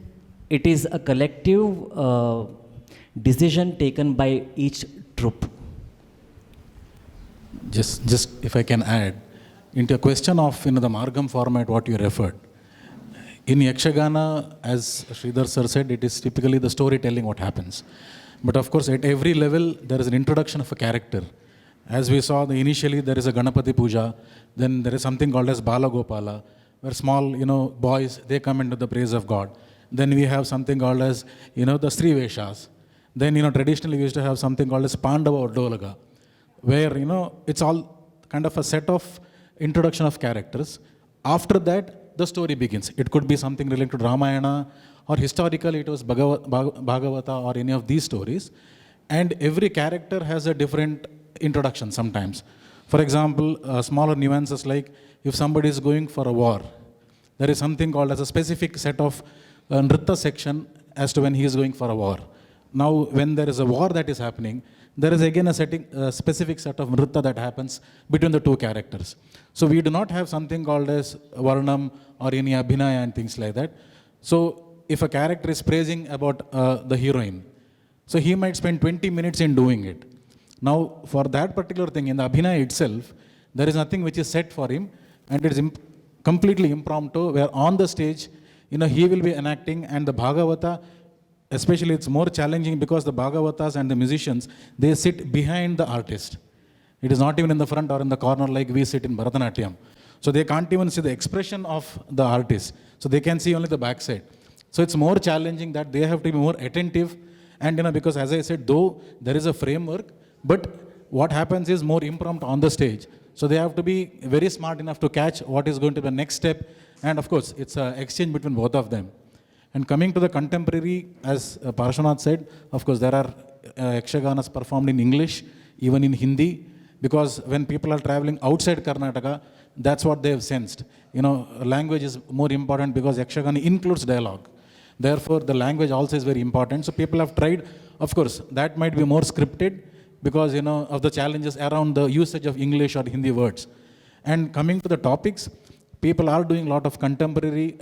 it is a collective decision taken by each troupe. Just if I can add, into a question of the Margam format, what you referred. In Yakshagana, as Shridhar sir said, it is typically the storytelling what happens. But of course, at every level, there is an introduction of a character. As we saw, initially there is a Ganapati Puja, then there is something called as Bala Gopala, where small, boys, they come into the praise of God. Then we have something called as, the Sri Veshas. Then, traditionally we used to have something called as Pandava or Dolaga, where, it's all kind of a set of introduction of characters. After that, the story begins. It could be something related to Ramayana, or historically it was Bhagavata or any of these stories. And every character has a different introduction sometimes. For example, smaller nuances like if somebody is going for a war, there is something called as a specific set of nritta section as to when he is going for a war. Now, when there is a war that is happening, there is again a specific set of nritta that happens between the two characters. So we do not have something called as Varnam or any Abhinaya and things like that. So if a character is praising about the heroine, so he might spend 20 minutes in doing it. Now, for that particular thing, in the Abhinaya itself, there is nothing which is set for him, and it is completely impromptu, where on the stage, he will be enacting, and the Bhagavata, especially it's more challenging because the Bhagavatas and the musicians, they sit behind the artist. It is not even in the front or in the corner like we sit in Bharatanatyam. So they can't even see the expression of the artist. So they can see only the backside. So it's more challenging that they have to be more attentive. And because as I said, though there is a framework, but what happens is more impromptu on the stage. So they have to be very smart enough to catch what is going to be the next step. And of course, it's an exchange between both of them. And coming to the contemporary, as Parshwanath said, of course, there are Yakshaganas performed in English, even in Hindi, because when people are traveling outside Karnataka, that's what they have sensed. Language is more important because Yakshagana includes dialogue. Therefore, the language also is very important. So people have tried, of course, that might be more scripted because, of the challenges around the usage of English or Hindi words. And coming to the topics, people are doing a lot of contemporary,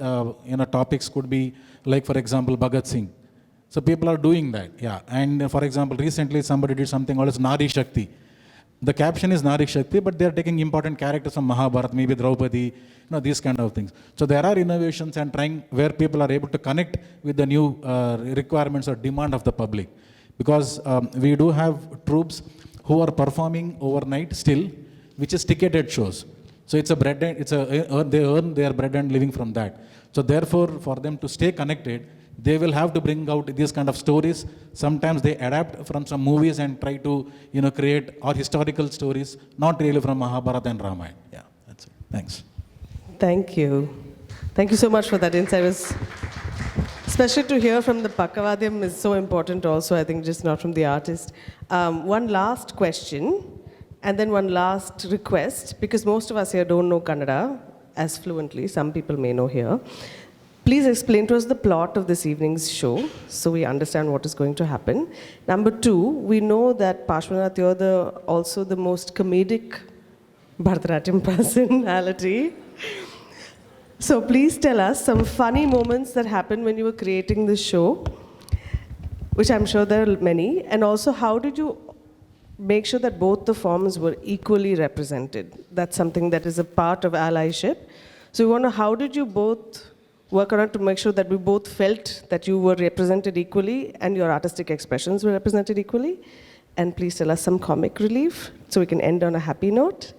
topics could be like, for example, Bhagat Singh. So people are doing that, yeah. And for example, recently somebody did something called as Nari Shakti. The caption is Nari Shakti, but they are taking important characters from Mahabharata, maybe Draupadi, these kind of things. So there are innovations and trying where people are able to connect with the new requirements or demand of the public. Because we do have troops who are performing overnight still, which is ticketed shows. So it's a bread and they earn their bread and living from that. So therefore, for them to stay connected, they will have to bring out these kind of stories. Sometimes they adapt from some movies and try to, create or historical stories, not really from Mahabharata and Ramayana. Yeah, that's it. Thanks. Thank you. Thank you so much for that insight. It was especially to hear from the Pakavadyam is so important also, I think, just not from the artist. One last question, and then one last request, because most of us here don't know Kannada as fluently. Some people may know here. Please explain to us the plot of this evening's show so we understand what is going to happen. Number two, we know that Parshwanath, you're also the most comedic Bharatanatyam personality. So please tell us some funny moments that happened when you were creating this show, which I'm sure there are many. And also, how did you make sure that both the forms were equally represented? That's something that is a part of allyship. So we wonder, how did you both work around to make sure that we both felt that you were represented equally and your artistic expressions were represented equally? And please tell us some comic relief so we can end on a happy note.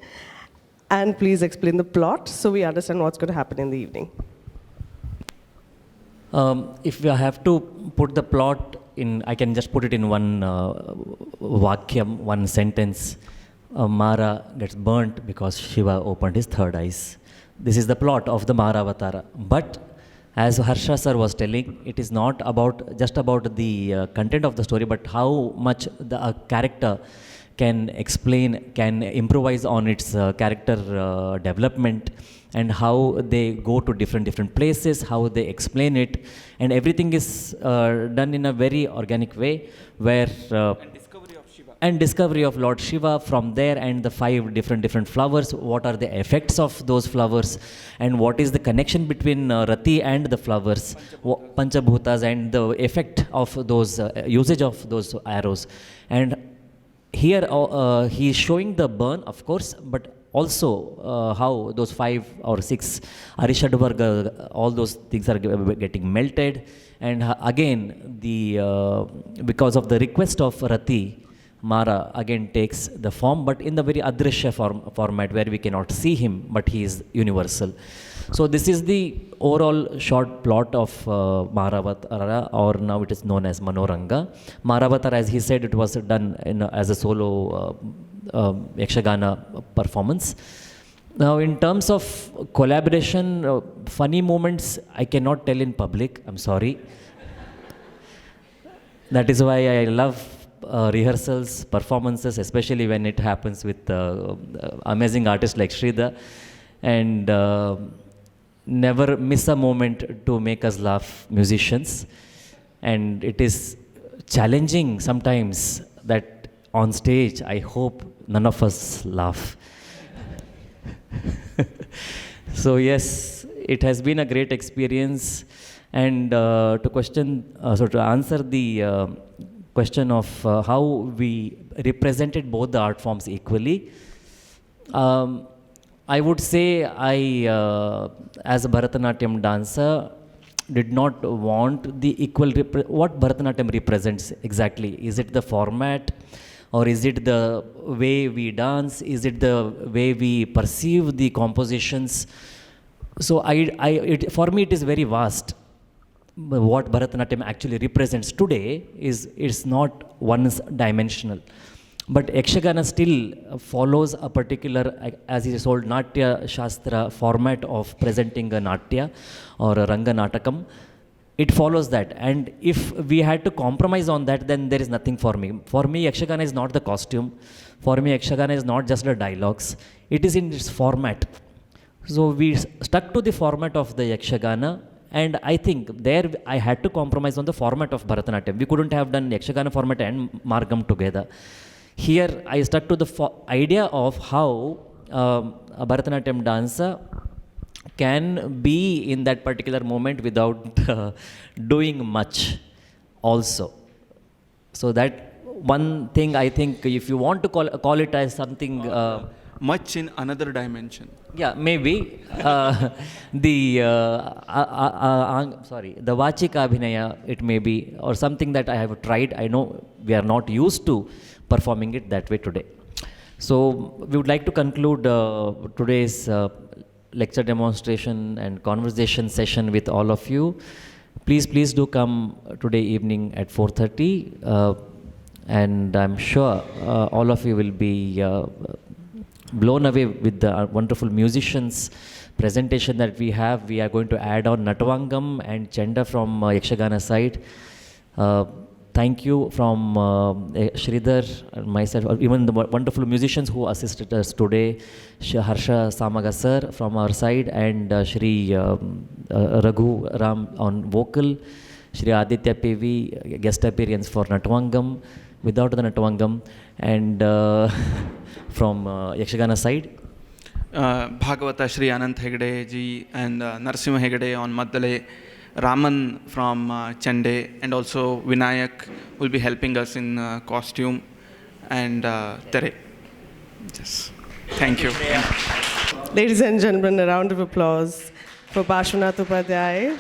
And please explain the plot so we understand what's going to happen in the evening. If we have to put the plot in, I can just put it in one vakyam, one sentence. Mara gets burnt because Shiva opened his third eyes. This is the plot of the Mara Avatara. But as Harsha sir was telling, it is not just about the content of the story, but how much the character can explain, can improvise on its character development, and how they go to different places, how they explain it, and everything is done in a very organic way, where and discovery of Lord Shiva from there, and the 5 different flowers, what are the effects of those flowers, and what is the connection between Rati and the flowers, Panchabhutas, and the effect of those, usage of those arrows. And here he is showing the burn, of course, but also how those 5 or 6 Arishadvarga, all those things are getting melted. And again, because of the request of Rati, Mara again takes the form, but in the very Adrishya format where we cannot see him, but he is universal. So this is the overall short plot of Maharavatara, or now it is known as Manoranga. Maharavatara, as he said, it was done as a solo Yakshagana performance. Now, in terms of collaboration, funny moments I cannot tell in public, I'm sorry. That is why I love rehearsals, performances, especially when it happens with amazing artists like Shridhar, and never miss a moment to make us laugh, musicians. And it is challenging sometimes that on stage, I hope none of us laugh. So yes, it has been a great experience. And to answer the question of how we represented both the art forms equally, I would say I, as a Bharatanatyam dancer, did not want the equal, what Bharatanatyam represents exactly. Is it the format, or is it the way we dance? Is it the way we perceive the compositions? So for me it is very vast. What Bharatanatyam actually represents today is not one-dimensional. But Yakshagana still follows a particular, as he told, Natya Shastra format of presenting a Natya or a Ranga Natakam. It follows that. And if we had to compromise on that, then there is nothing for me. For me, Yakshagana is not the costume. For me, Yakshagana is not just the dialogues. It is in its format. So we stuck to the format of the Yakshagana. And I think there I had to compromise on the format of Bharatanatyam. We couldn't have done Yakshagana format and Margam together. Here I stuck to the idea of how a Bharatanatyam dancer can be in that particular moment without doing much also. So that one thing I think, if you want to call it as something... much in another dimension. Yeah, maybe. The Vachika Abhinaya, it may be, or something that I have tried. I know we are not used to performing it that way today. So we would like to conclude today's lecture demonstration and conversation session with all of you. Please do come today evening at 4:30, and I'm sure all of you will be blown away with the wonderful musicians presentation that we have. We are going to add on Natavangam and Chenda from Yakshagana side. Thank you from Shridhar and myself, even the wonderful musicians who assisted us today, Harsha Samaga sir from our side, and Shri Raghu Ram on vocal, Shri Aditya PV guest appearance for Natavangam, without the Natavangam, and from Yakshagana side. Bhagavata Shri Anant Hegde ji and Narsimha Hegde on Maddale, Raman from Chende, and also Vinayak will be helping us in costume, and Tere. Yes. Thank you. Ladies and gentlemen, a round of applause for Parshwanath Upadhye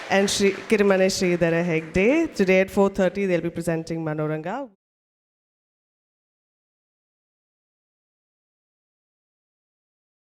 and Keremane Shridhar Hegde. Today at 4:30 they'll be presenting Manoranga.